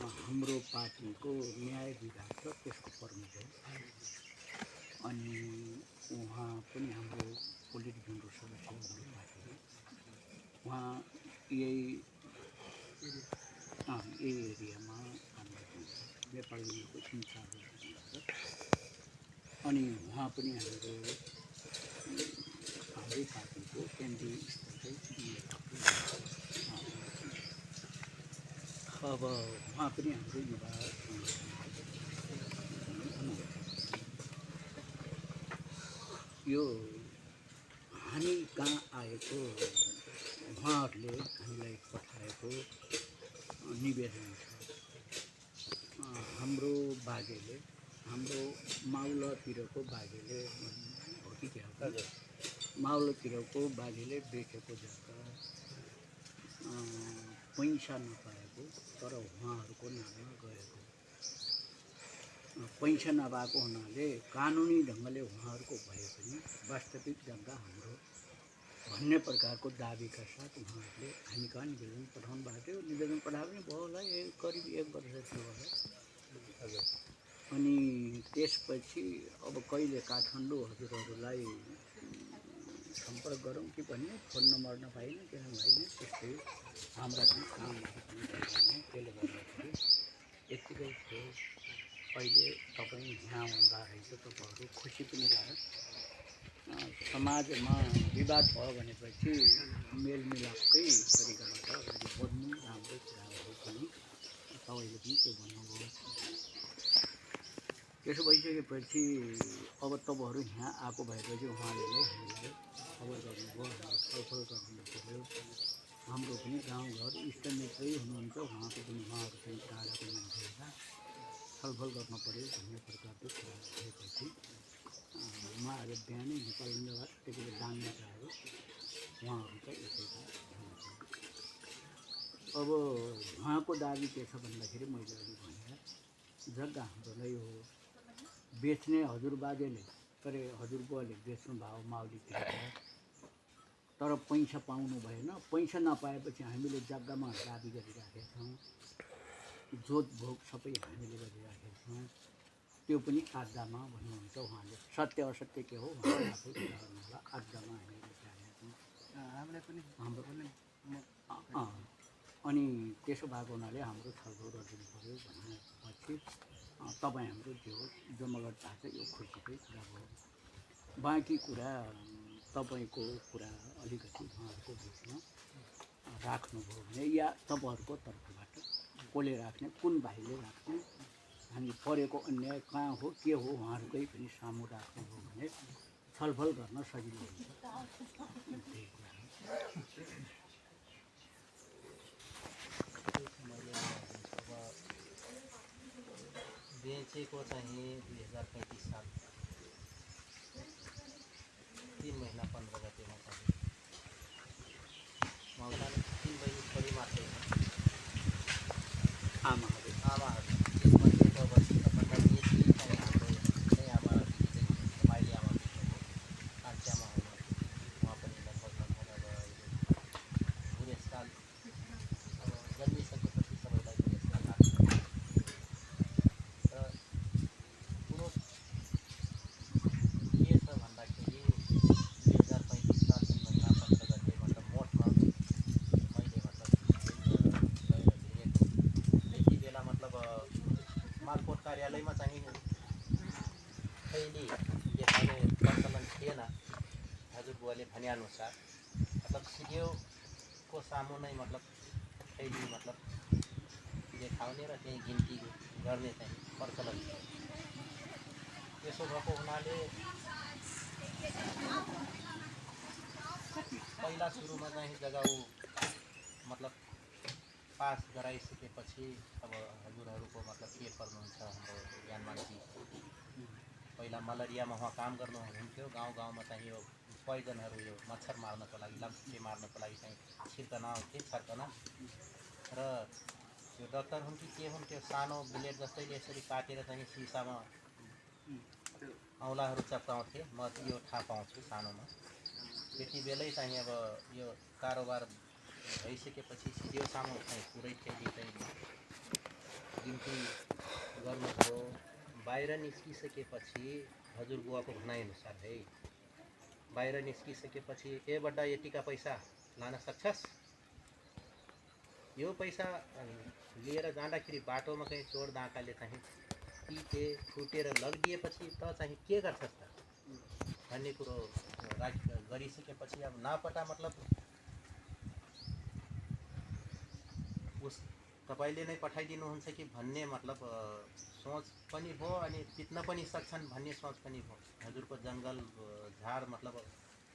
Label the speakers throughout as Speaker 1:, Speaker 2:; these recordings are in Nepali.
Speaker 1: हाम्रो पार्टीको न्याय विभाग छ त्यसको प्रमुख हो अनि उहाँ पनि हाम्रो पोलिट ब्युरो सदस्य हाम्रो पार्टीको उहाँ यही एरियामा हाम्रो नेपाल युनियनको इन्चार्ज हुनुहुन्छ अनि उहाँ पनि हाम्रै पार्टीको केन्द्रीय स्तरकै अब उहाँ पनि हाम्रो युवा यो हामी कहाँ आएको उहाँहरूले हामीलाई पठाएको निवेदन छ हाम्रो बाजेले हाम्रो माउलातिरको बाजेले हो कि क्या माउलातिरको बाजेले बेचेको जग्गा पैसा नपाएको तर उहाँहरूको नाममा गएको पैसा नभएको हुनाले कानुनी ढङ्गले उहाँहरूको भए पनि वास्तविक जग्गा हाम्रो भन्ने प्रकारको दाबीका साथ उहाँहरूले हामी कहाँ निवेदन पठाउनु भएको थियो निवेदन पठाए पनि भयो होला करिब 1 वर्ष थियो होला अनि त्यसपछि अब कहिले काठमाडौँ हजुरहरूलाई सम्पर्क गरौँ कि भन्ने फोन नम्बर नपाइने किन भएन त्यस्तै हाम्रा पनि कामहरू पनि गरिरहने त्यसले गर्दाखेरि यत्तिकै थियो अहिले तपाईँ यहाँ आउनुभएको रहेछ तपाईँहरू खुसी पनि लाग्यो समाजमा विवाद भयो भनेपछि मेलमिलापकै तरिकाबाट अगाडि बढ्नु राम्रो कुरा हो पनि तपाईँले पनि त्यो भन्नुभयो त्यसो भइसकेपछि अब तपाईँहरू यहाँ आएको भएपछि उहाँले हामीलाई खबर गर्नुभयो हामीलाई छलफल गर्नु पऱ्यो हाम्रो पनि गाउँघर इष्टमित्रै हुनुहुन्छ उहाँको पनि उहाँहरू चाहिँ टाढाको मान्छे होला छलफल गर्नु पऱ्यो भन्ने प्रकारको कुरा भएपछि म आज बिहानै नेपाल त्यतिखेर दाङ्गा आयो उहाँहरू चाहिँ यसैका अब उहाँको दाबी के छ भन्दाखेरि मैले अघि भने जग्गा हाम्रो नै हो बेच्ने हजुरबाजेले तर हजुरबुवाले बेच्नु भयो माउलीतिर तर पैसा पाउनु भएन पैसा नपाएपछि हामीले जग्गामा दाबी गरिराखेका छौँ जोतभोग सबै हामीले गरिराखेका छौँ त्यो पनि आड्डामा भन्नुहुन्छ उहाँले सत्य असत्य के हो उहाँले आफै कुरा गर्नुहोला आड्डामा हामीले गरिराखेका छौँ हाम्रो पनि अनि त्यसो भएको हुनाले हाम्रो छलफल गरिदिनु पऱ्यो भनेपछि तपाईँ हाम्रो जे हो जो मलाई थाहा छ यो खुसीकै कुरा भयो बाँकी कुरा तपाईँको कुरा अलिकति उहाँहरूको बिचमा राख्नुभयो भने या तपाईँहरूको तर्फबाट कसले राख्ने कुन भाइले राख्ने हामी परेको अन्याय कहाँ हो के हो उहाँहरूकै पनि सामु राख्नुभयो भने छलफल गर्न सजिलो हुन्छ त्यही कुरा
Speaker 2: बेचेको चाहिँ 2035 साल 3 महिना 15 गतेमा चाहिँ मौलाले 3 बहिनी छोरी मात्रै
Speaker 1: आमाहरू
Speaker 2: त्यसमध्ये अब सबभन्दा बेसी चाहिँ हाम्रो चाहिँ आमा माइली आमा कान्छी आमा हुनुहुन्छ उहाँ पनि लगभग अब बुढेसकाल अब जन्मिसकेपछि सबैलाई बुढेसकाल लाग्छ र कुरो के छ भन्दाखेरि 2035 साल 3 महिना 15 गते मतलब मोठमा मैले मतलब त्यति बेला मतलब मालपोत कार्यालयमा चाहिँ थैली देखाउने प्रचलन थिएन हजुरबुवाले भनेअनुसार मतलब सिडिओको सामु नै मतलब थैली मतलब देखाउने र त्यही गिन्ती गर्ने चाहिँ प्रचलन थियो त्यसो भएको हुनाले पहिला सुरुमा चाहिँ जग्गा मतलब पास गराइसकेपछि अब हजुरहरूको मतलब के पर्नुहुन्छ हाम्रो ज्ञानमानजी पहिला मलेरियामा उहाँ काम गर्नुहुन्थ्यो गाउँमा चाहिँ यो पोइजनहरू यो मच्छर मार्नको लागि लामखुट्टे मार्नको लागि चाहिँ छिर्कन आउँथे छर्कन र यो डक्टर हुन् कि के हुन् त्यो सानो ब्लेड जस्तैले यसरी काटेर चाहिँ सिसामा औँलाहरू चप्काउँथे म यो थाहा पाउँछु सानोमा त्यति बेलै चाहिँ अब यो कारोबार भइसकेपछि सिडिओ सामु चाहिँ पुरै थैली चाहिँ खेती गर्नुभयो, बाहिर निस्किसकेपछि हजुरबुवाको भनाइअनुसार है, बाहिर निस्किसकेपछि ए बड्डा यतिका पैसा लान सक्छस्? यो पैसा लिएर जाँदाखेरि बाटोमा कहीँ चोर डाँकाले चाहिँ पिटे फुटेर लगिदिएपछि त चाहिँ के गर्छस् त भन्ने कुरो गरिसकेपछि अब नापटा मतलब उस तपाईँले नै पठाइदिनुहुन्छ कि भन्ने मतलब सोच पनि हो अनि पिट्न पनि सक्छन् भन्ने सोच पनि हो। हजुरको जङ्गल झार मतलब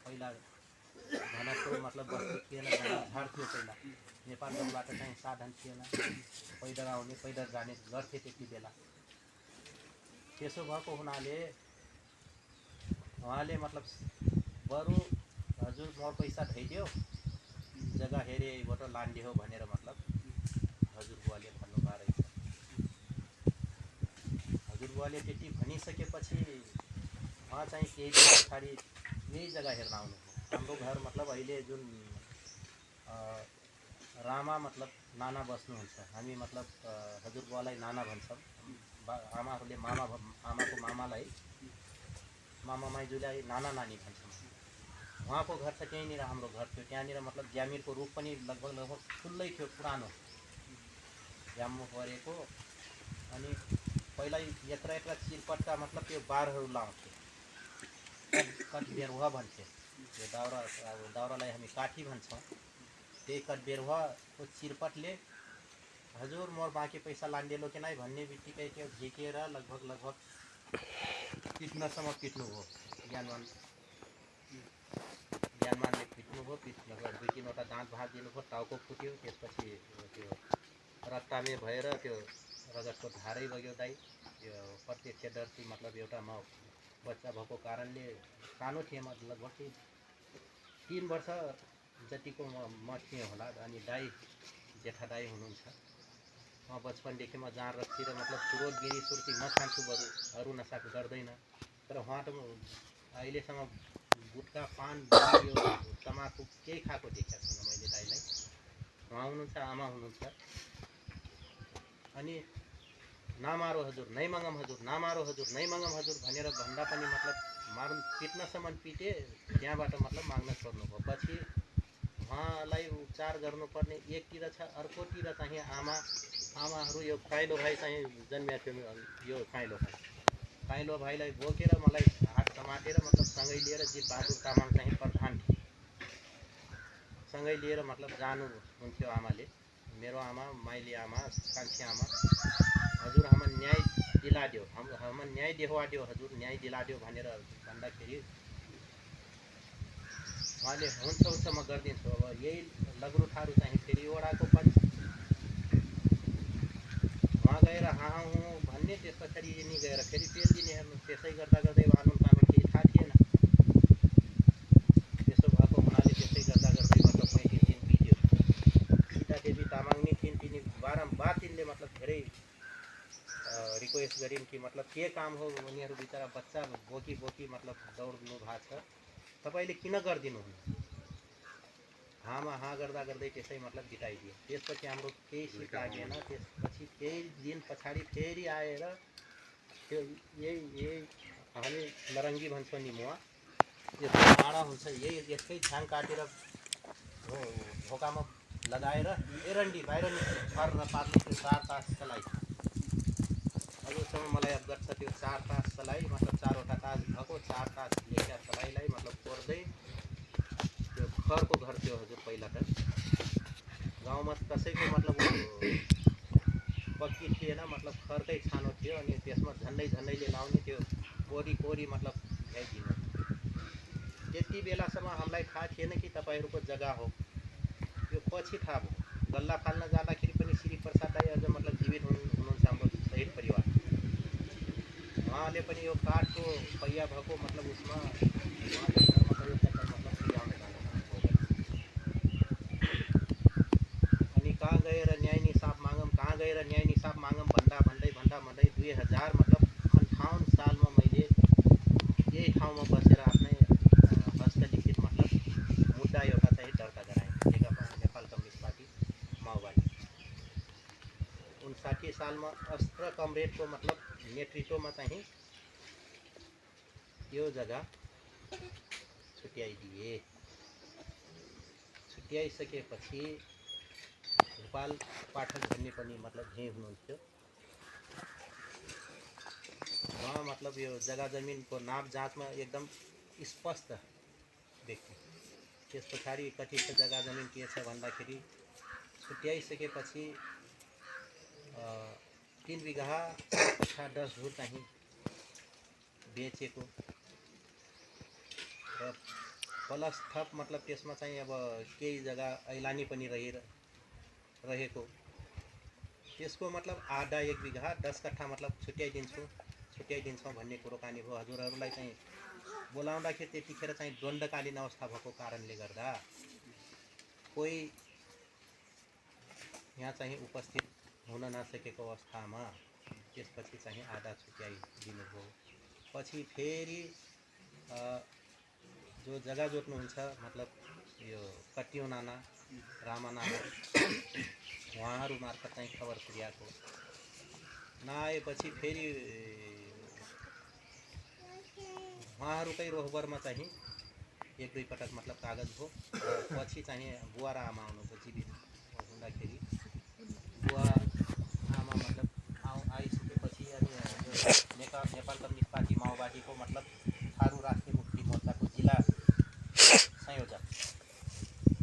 Speaker 2: पहिला घनत्व मतलब बस्ती थिएन, झार थियो पहिला। नेपालबाट चाहिँ साधन थिएन, पैदल आउने पैदल जाने गर्थे त्यति बेला। त्यसो भएको हुनाले उहाँले मतलब बरु हजुर म पैसा धैदियो जग्गा हेरेबाट लान्डे हो भनेर मतलब हजुरबुवाले भन्नुभएको रहेछ। हजुरबुवाले त्यति भनिसकेपछि उहाँ चाहिँ केही दिन पछाडि यही जग्गा हेर्न आउनुभयो। हाम्रो घर मतलब अहिले जुन रामा मतलब नाना बस्नुहुन्छ, हामी मतलब हजुरबुवालाई नाना भन्छौँ, आमाहरूले आमाको मामालाई मामा माइजूलाई नाना नानी भन्छौँ। उहाँको घर छ त्यहीँनिर हाम्रो घर थियो। त्यहाँनिर मतलब ज्यामिरको रूप पनि लगभग ठुलै थियो, पुरानो ज्याम्मो परेको। अनि पहिला यत्रा यत्रा चिरपटका मतलब त्यो बारहरू लाउँथे, कटबेरुवा भन्थे। त्यो दाउरालाई हामी काठी भन्छौँ। त्यही कटबेरुवाको चिरपटले हजुर मोर बाँकी पैसा लान्डेलो कि नै भन्ने बित्तिकै त्यो झिकेर लगभग पिट्नसम्म पिट्नुभयो। ज्ञानमानले पिट्नुभयो। लगभग 2-3वटा दाँत भाँचिदिनुभयो, टाउको फुट्यो। त्यसपछि त्यो रक्तामे भएर त्यो रगतको धारै बग्यो दाइ। त्यो प्रत्यक्षदर्शी मतलब एउटा म बच्चा भएको कारणले सानो थिएँ, म लगभग 3 वर्ष जतिको म थिएँ होला। अनि दाइ जेठा दाइ हुनुहुन्छ। म बचपनदेखि म जाँड रक्सी र मतलब सुरोट बिरी सुर्ती म खान्छु, बरु अरू नसा गर्दैन। तर उहाँ त अहिलेसम्म गुट्का पान बियो तमाकु केही खाएको देखेको छैन मैले दाइलाई। उहाँ हुनुहुन्छ, आमा हुनुहुन्छ। अनि नामारो हजुर नै मगम हजुर, नामारो हजुर नै मगम हजुर भनेर भन्दा पनि मतलब पिट्नसम्म पिटे। त्यहाँबाट मतलब माग्न छोड्नुभयो। पछि उहाँलाई उपचार गर्नुपर्ने एकतिर छ, अर्कोतिर चाहिँ आमाहरू यो काइलो भाइ चाहिँ जन्मिएको थियो। यो काइलो भाइलाई बोकेर मलाई हात समातेर मतलब सँगै लिएर जितबहादुर तामाङ चाहिँ प्रधान थिए, सँगै लिएर मतलब जानुहुन्थ्यो आमाले। मेरो आमा, माइली आमा, कान्छी आमा, हजुर हम न्याय दिलादियो, हम न्याय देवादियो, हजुर न्याय दिलादियो भनेर भन्दाखेरि उहाँले हुन्छ म गरिदिन्छु। अब यही लग्रुठारू चाहिँ फेरि वडाको पञ्च उहाँ गएर हाँ हुँ भन्ने, त्यस पछाडि यिनी गएर फेरि पेल दिने हेर्नु। त्यसै गर्दा गर्दै कानुन केही थाहा थिएन। त्यसो भएको हुनाले त्यसै गर्दा गर्दै मतलब 35 दिन बित्यो। सीतादेवी तामाङ नि थिइन्। तिनी बारम्बार तिनले मतलब धेरै रिक्वेस्ट गरिन् कि मतलब के काम हो, उनीहरू बिचरा बच्चा बोकी मतलब दौड्नु भएको छ, तपाईँले किन गरिदिनुहुन्न? हाँ गर्दा गर्दै त्यसै मतलब बिताइदियो। त्यसपछि हाम्रो केही सिट लागेन। त्यसपछि केही दिन पछाडि फेरि आएर त्यो यही हामी लरङ्गी भन्छौँ निमुवा, यस्तो भाँडा हुन्छ, यसकै छ्याङ काटेर ढोकामा लगाएर एरन्डी बाहिर पार्न पार्नु। त्यो 4 तास चलाइ, अझसम्म मलाई अवगत छ। त्यो 4 तास चलाइ मतलब 4वटा तास भएको 4 तास लेख्या चलाइलाई मतलब कोर्दै। त्यो खरको घर थियो हजुर पहिला त गाउँमा कसैको मतलब पक्की थिएन, मतलब खरकै छानो थियो। अनि त्यसमा झन्डैले लाउने त्यो कोरी मतलब ल्याइदिनु। त्यति बेलासम्म हामीलाई थाहा थिएन कि तपाईँहरूको जग्गा हो। यो पछि थाहा भयो। गल्ला फाल्न जाँदाखेरि पनि श्री प्रसाद दाइ अझ मतलब जीवित हुनुहुन्छ, हाम्रो शहीद परिवार। उहाँले पनि यो काठको पहिया भएको मतलब उसमा उहाँले घरमा प्रयोग गर्दा मतलब पुर्याउन जानुभएको। अनि कहाँ गएर न्याय निसाफ मागम भन्दा भन्दै 2000 मतलब 58 सालमा मैले यही ठाउँमा बसेर आफ्नै हस्तलिखित मतलब मुद्दा एउटा चाहिँ दर्ता गराएँ। नेपाल कम्युनिस्ट पार्टी माओवादी 60 सालमा अस्त्र कमरेडको मतलब नेतृत्वमा चाहिँ यो जग्गा छुट्याइदिए। छुट्याइसकेपछि भोपाल पाठक भन्ने पनि मतलब यहीँ हुनुहुन्थ्यो। उहाँ मतलब यो जग्गा जमिनको नाप जाँचमा एकदम स्पष्ट व्यक्ति। त्यस पछाडि कति छ जग्गा जमिन के छ भन्दाखेरि छुट्याइसकेपछि 3 बिघा 10 धुर चाहिँ बेचेको र प्लस थप मतलब त्यसमा चाहिँ अब केही जग्गा ऐलानी पनि रहेको। त्यसको मतलब आधा 1 बिघा 10 कट्ठा मतलब छुट्याइदिन्छौँ भन्ने कुरो कानी भयो। हजुरहरूलाई चाहिँ बोलाउँदाखेरि त्यतिखेर चाहिँ द्वन्द्वकालीन अवस्था भएको कारणले गर्दा कोही यहाँ चाहिँ उपस्थित हुन नसकेको अवस्थामा त्यसपछि चाहिँ आधा छुट्याइदिनुभयो। पछि फेरि जो जग्गा जोत्नुहुन्छ मतलब यो कट्टियो नाना रामा नाना उहाँहरू मार्फत चाहिँ खबर पुर्याएको। नआएपछि फेरि उहाँहरूकै रोहबरमा चाहिँ 1-2 पटक मतलब कागज भयो। पछि चाहिँ बुवा र आमा आउनुभयो। जीवित हुँदाखेरि बुवा आमा मतलब आइसकेपछि अनि नेपाल कम्युनिस्ट पार्टी माओवादीको मतलब थारू राष्ट्रिय मुक्ति मोर्चाको जिल्ला संयोजक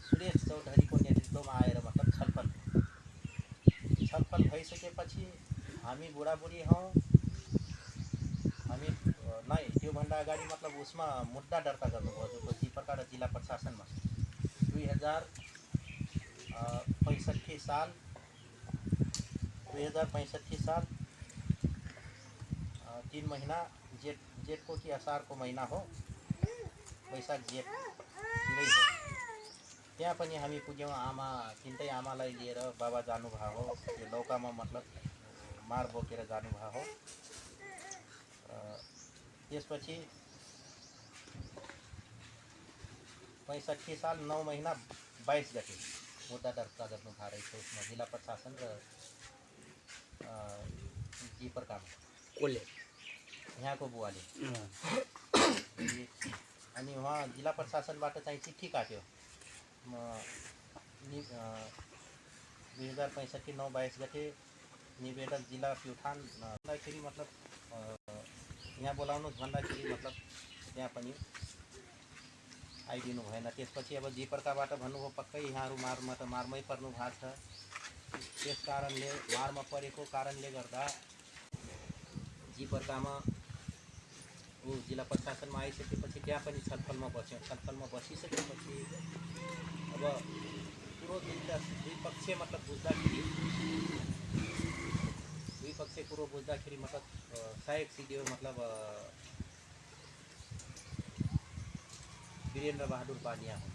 Speaker 2: सुरेश चौधरीको नेतृत्वमा आएर मतलब छलफल भइसकेपछि हामी बुढाबुढी हौँ, हामी नै त्योभन्दा अगाडि मतलब उसमा मुद्दा दर्ता गर्नुभयो जो जी प्रकार जिल्ला प्रशासनमा 2065 साल 3 महीना जेठको कि असारको महिना हो, वैशाख जेठतिरै हो। त्यहाँ पनि हामी पुग्यौँ। आमा तिनटै आमालाई लिएर बाबा जानुभएको हो। यो लौकामा मतलब मार बोकेर जानुभएको हो। त्यसपछि 65 साल 9 महीना 22 गते मुद्दा दर्ता गर्नुभएको रहेछ उसमा जिल्ला प्रशासन र जी प्रकारमा
Speaker 1: कसले
Speaker 2: यहाँको बुवाले। अनि उहाँ जिल्ला प्रशासनबाट चाहिँ चिठी काट्यो 2065 9 22 गते निवेदक जिल्ला प्युठान भन्दाखेरि मतलब यहाँ बोलाउनुहोस् भन्दाखेरि मतलब त्यहाँ पनि आइदिनु भएन। त्यसपछि अब जी प्रकारबाट भन्नुभयो पक्कै यहाँहरू मारमा त मारमै पर्नु भएको छ। त्यस कारणले मारमा परेको कारणले गर्दा जी प्रकारमा ऊ जिल्ला प्रशासनमा आइसकेपछि त्यहाँ पनि छलफलमा बस्यौँ। छलफलमा बसिसकेपछि अब कुरो दुई पक्ष मतलब बुझ्दाखेरि मतलब सहायक सिडिओ मतलब वीरेन्द्र बहादुर पानिया हो।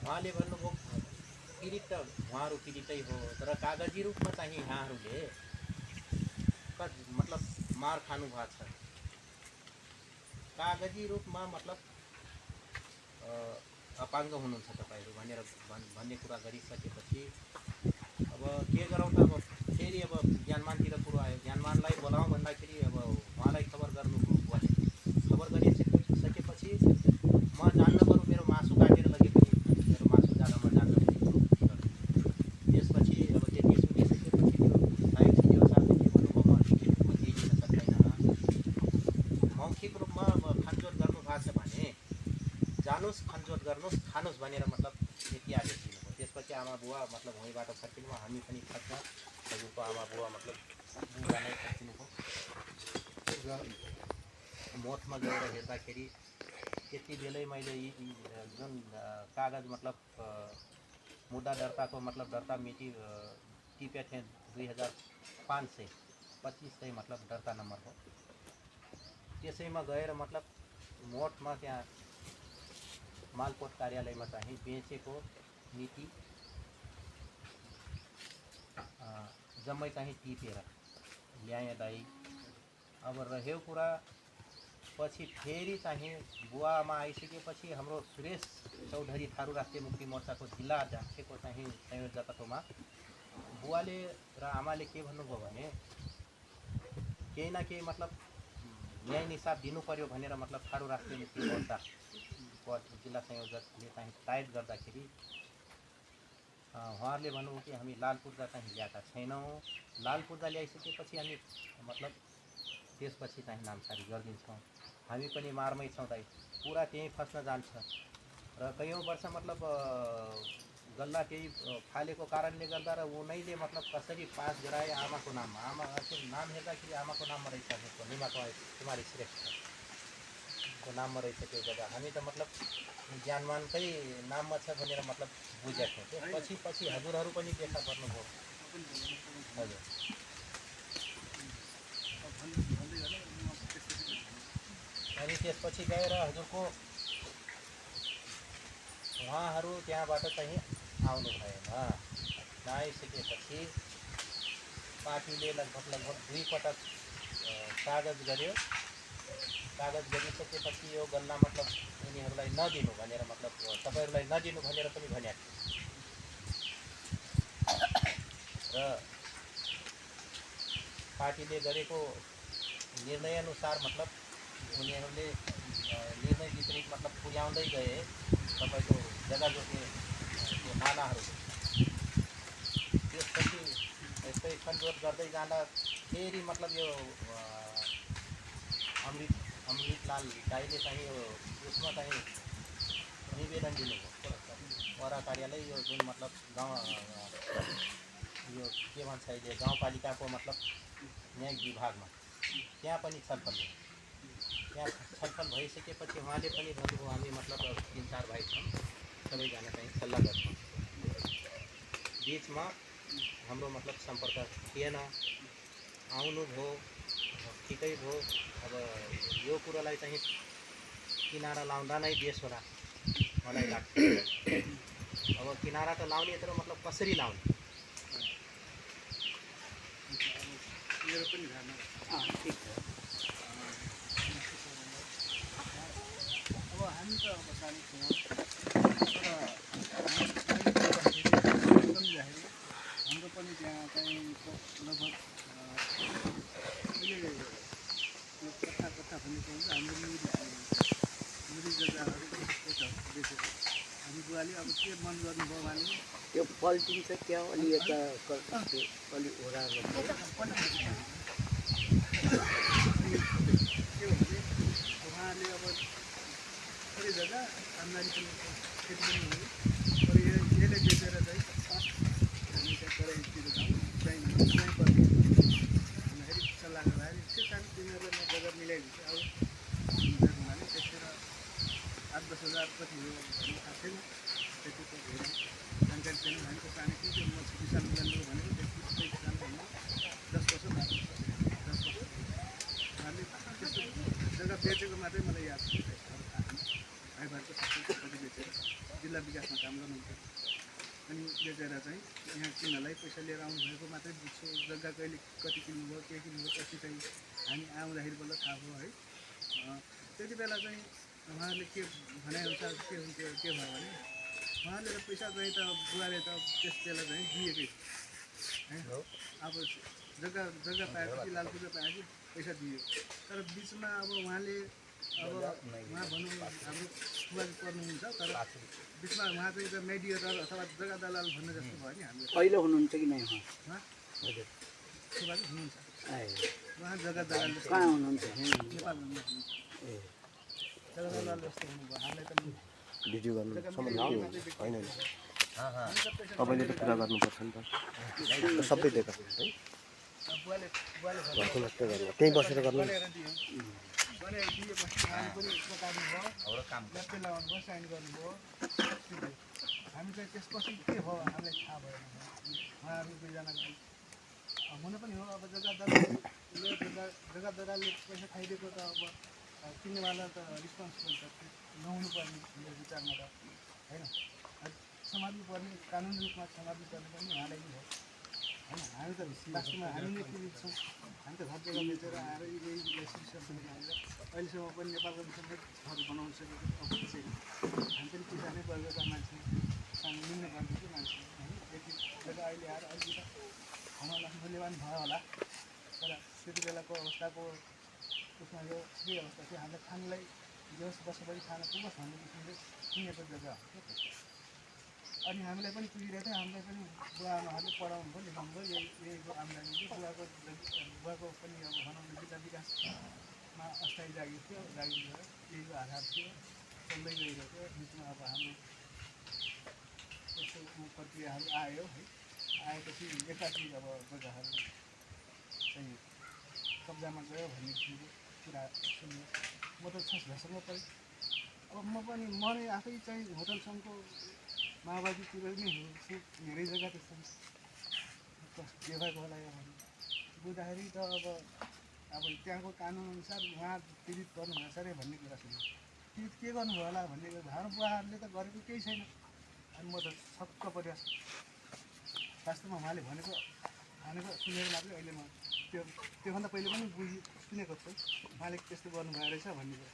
Speaker 2: उहाँले भन्नुभयो पीडित त उहाँहरू पीडितै हो, तर कागजी रूपमा चाहिँ यहाँहरूले मतलब मार खानु भएको छ। कागजी रूपमा मतलब अपाङ्ग हुनुहुन्छ तपाईँहरू भनेर भन्ने कुरा गरिसकेपछि अब के गरौँ त। अब फेरि अब ज्ञानमानतिर कुरो आयो। ज्ञानमानलाई बोलाउँ भन्दाखेरि अब उहाँलाई खबर गर्नुभयो। बुवाले खबर गरिसकेपछि म जान्न बरु मेरो मासु काटेर लगे पनि मेरो मासु जानमा जान्न भन्ने कुरो त्यसपछि अब त्यति सुनिसकेपछि त्यो सहायक सिडिओ साहबले के भन्नुभयो, म लिखित रूपमा केही दिन सक्दैन, मौखिक रूपमा खानजोत गर्नु भएको छ भने जानुहोस् खानजोत गर्नुहोस् खानुहोस् भनेर मतलब यति आदेश दिनुभयो। त्यसपछि आमा बुवा मतलब वहीँबाट फर्किनु, हामी पनि फर्क्यौँ। हजुरको आमा बुवा मतलब बुवा नै फर्किनुभयो र मोठमा गएर हेर्दाखेरि त्यति बेलै मैले जुन कागज मतलब मुद्दा दर्ताको मतलब दर्ता मिति टिपेको थिएँ 2525 चाहिँ मतलब दर्ता नम्बर हो। त्यसैमा गएर मतलब मोठमा त्यहाँ मालपोत कार्यालयमा चाहिँ बेचेको मिति जम्मै चाहिँ टिपेर ल्याएँ दाइ। अब रह्यो कुरा पछि फेरि चाहिँ बुवामा आइसकेपछि हाम्रो सुरेश चौधरी थारू राष्ट्रिय मुक्ति मोर्चाको जिल्ला अध्यक्षको चाहिँ संयोजकत्वमा बुवाले र आमाले के भन्नुभयो भने केही न केही मतलब न्याय निसाब दिनु पर्यो भनेर मतलब ठाडो राष्ट्रिय मुक्ति मोर्चा जिल्ला संयोजकले चाहिँ टाइट गर्दाखेरि उहाँहरूले भन्नुभयो कि हामी लाल पूर्जा चाहिँ ल्याएका छैनौँ, लाल पूर्जा ल्याइसकेपछि हामी मतलब त्यसपछि चाहिँ नामसारी गरिदिन्छौँ, हामी पनि मारमै छौँ दाइ, पुरा त्यहीँ फस्न जान्छ। र कैयौँ वर्ष मतलब गल्ला त्यही फालेको कारणले गर्दा र उनैले मतलब कसरी पास गराए आमाको नाममा, आमा नाम हेर्दाखेरि आमाको नाममा रहिसकेको निमा कुमारी श्रेष्ठको नाममा रहिसकेको गर्दा हामी त मतलब ज्ञानमानकै नाममा छ भनेर मतलब बुझेको थियौँ। पछि हजुरहरू पनि देखा पर्नुभयो। हजुर अनि त्यसपछि गएर हजुरको उहाँहरू त्यहाँबाट चाहिँ आउनु भएन। नआइसकेपछि पार्टीले लगभग 2 पटक कागज गर्यो। कागज गरिसकेपछि यो गल्ला मतलब उनीहरूलाई नदिनु भनेर मतलब तपाईँहरूलाई नदिनु भनेर पनि भनेको थियो। र पार्टीले गरेको निर्णयअनुसार मतलब उनीहरूले निर्णय विपरीत मतलब पुर्याउँदै गए तपाईँको जग्गा जोड्ने त्यो नालाहरू। त्यसपछि यस्तै छनौट गर्दै जाँदा फेरि मतलब यो अमृतलाल दाइले चाहिँ यो उसमा चाहिँ निवेदन दिनुभयो वडा कार्यालय यो जुन मतलब गाउँ यो के भन्छ अहिले गाउँपालिकाको मतलब न्यायिक विभागमा त्यहाँ पनि छलफल भयो। त्यहाँ छलफल भइसकेपछि उहाँले पनि भन्नुभयो हामी मतलब 3-4 भाइ छौँ, सबैजना चाहिँ सल्लाह गर्छौँ। बिचमा हाम्रो मतलब सम्पर्क थिएन, आउनुभयो ठिकै भयो। अब यो कुरोलाई चाहिँ किनारा लाउँदा नै देश होला मलाई लाग्छ। अब किनारा त लाउने तर मतलब कसरी लाउने?
Speaker 1: ठिक छ।
Speaker 3: अब हामी त अब सानो थियौँ तर हाम्रो पनि त्यहाँ चाहिँ लगभग अहिले यो कथा भनेको हुन्छ हाम्रो मुरी जग्गाहरू बेचेको हामी बुवाले अब के मन गर्नुभयो भने
Speaker 1: त्यो पल्टिन्छ क्या अलि यता अलि ओह्रालो
Speaker 3: के हो भने उहाँले अब थोरै जग्गा आम्दानी पनि खेती पनि हुने तर यसले बेचेर चाहिँ हामी त्यहाँ कराईतिर जाउँ चाहिँ पर्ने भन्दाखेरि सल्लाह गर्दाखेरि त्यो सानो तिनीहरूले म बजार मिलाइदिन्छु अब हुनाले त्यसतिर 8-10 हजार कति हो भन्ने थाहा छैन, त्यति त धेरै जानकारी छैन। हामी त सानो थियो त्यो म 6 साल मिलाउनु भनेको त्यति सानो होइन 10 वर्ष बाद 10 वर्ष उहाँले त्यस्तो जग्गा बेचेको मात्रै मलाई याद छ। भाइभाइको सबै कति बेचेर जिल्ला विकासमा काम गर्नुहुन्थ्यो अनि बेचेर चाहिँ यहाँ किन्नलाई पैसा लिएर आउनुभएको मात्रै बुझ्छु। जग्गा कहिले कति किन्नुभयो के किन्नुभयो कति चाहिँ हामी आउँदाखेरि बल्ल थाहा भयो है। त्यति बेला चाहिँ उहाँहरूले के भनाइअनुसार के हुन्थ्यो के भयो भने उहाँले त पैसा चाहिँ त बुवाले त त्यस बेला चाहिँ दिएकै है। अब जग्गा पाएपछि लाल पूजा पाएपछि पैसा दियो तर बिचमा अब उहाँले अब उहाँ भनौँ हाम्रो बुवाले पर्नुहुन्छ तर बिचमा उहाँ चाहिँ त मेडिएटर अथवा जग्गा दलाल भन्ने जस्तो भयो नि। हाम्रो
Speaker 1: अहिले हुनुहुन्छ कि नै उहाँ?
Speaker 3: हजुर सुबाले हुनुहुन्छ उहाँ जग्गा दलाल जस्तो
Speaker 1: कहाँ हुनुहुन्छ?
Speaker 3: नेपालमा हुनुहुन्छ
Speaker 1: ए
Speaker 3: जग्गा दलाल जस्तो हुनुभयो। हामीलाई त
Speaker 4: भिडियो गर्नु
Speaker 3: जग्गा
Speaker 4: सम्म
Speaker 3: मिलाइ
Speaker 4: होइन
Speaker 3: मात्रै बेच्नु।
Speaker 4: होइन
Speaker 3: हामी त पैसा
Speaker 4: तपाईँले त कुरा गर्नुपर्छ नि त सबै दिएको है
Speaker 3: बुवाले
Speaker 4: घरको मात्रै गर्नु त्यहीँ बसेर गर्नु
Speaker 3: गरेर दियो गरेर दिएपछि उहाँले पनि प्रकारले भयो
Speaker 2: हाम्रो काम
Speaker 3: ल्याप्पे लगाउनु भयो साइन गर्नुभयो। हामी चाहिँ त्यसपछि के भयो हामीलाई थाहा भएन। उहाँहरू दुईजना हुनु पनि हो अब जग्गा दलालले पैसा खाइदिएको त अब किन्नेवाला त रिस्पोन्सिबल त नहुनु पर्ने मेरो विचारमा त होइन। समात्नु पर्ने कानुनी रूपमा समात्नु पर्ने पनि उहाँलाई नै हो होइन। हामी त वास्तवमा हामी नै पीडित छौँ। हामी त घर जग्गा बेचेर आएर यही सिस्टम आएर अहिलेसम्म पनि नेपालको विषयमा घर बनाउन सकेको अवस्था छैन। हामी पनि किसानै वर्गका मान्छे सानो निम्न वर्गकै मान्छे होइन। यति जग्गा अहिले आएर अहिले त हामीलाई मूल्यवान भयो होला तर त्यति बेलाको अवस्थाको उसमा यो के अवस्था थियो हामीलाई खानलाई जोस वर्षभरि खान पुगोस् भन्ने किसिमले किनेको जग्गा हो क्या त्यो। अनि हामीलाई पनि पुगिरहेको थियो हामीलाई पनि बुवा आमाहरूले पढाउनु भयो लेखाउनु भयो यहीको आम्दानी थियो बुवाको पनि अब भनौँ न विकासमा अस्थायी जागिर थियो जागिर भयो यहीको आधार थियो चल्दै गइरहेको थियो बिचमा अब हाम्रो यस्तो प्रक्रियाहरू आयो है आएपछि एकातिर अब जग्गाहरू चाहिँ कब्जामा गयो भन्ने किसिमको कुरा सुन्यो म त झसँग परेँ अब म नै आफै चाहिँ होटल सङ्घको माओवादीतिर नै हेर्छु धेरै जग्गा त्यस्तो के भएको होला यो भन्ने बुझ्दाखेरि त अब त्यहाँको कानुनअनुसार उहाँ पीडित गर्नुभएछ अरे भन्ने कुरा सुन्यो पीडित के गर्नुभयो होला भन्ने कुरा हाम्रो बुवाहरूले त गरेको केही छैन अनि म त छक्क परिरहेको छु वास्तवमा उहाँले भनेको सुनेर मात्रै अहिले म त्योभन्दा पहिले पनि सुनेको छु उहाँले त्यस्तो गर्नुभयो रहेछ भन्ने कुरा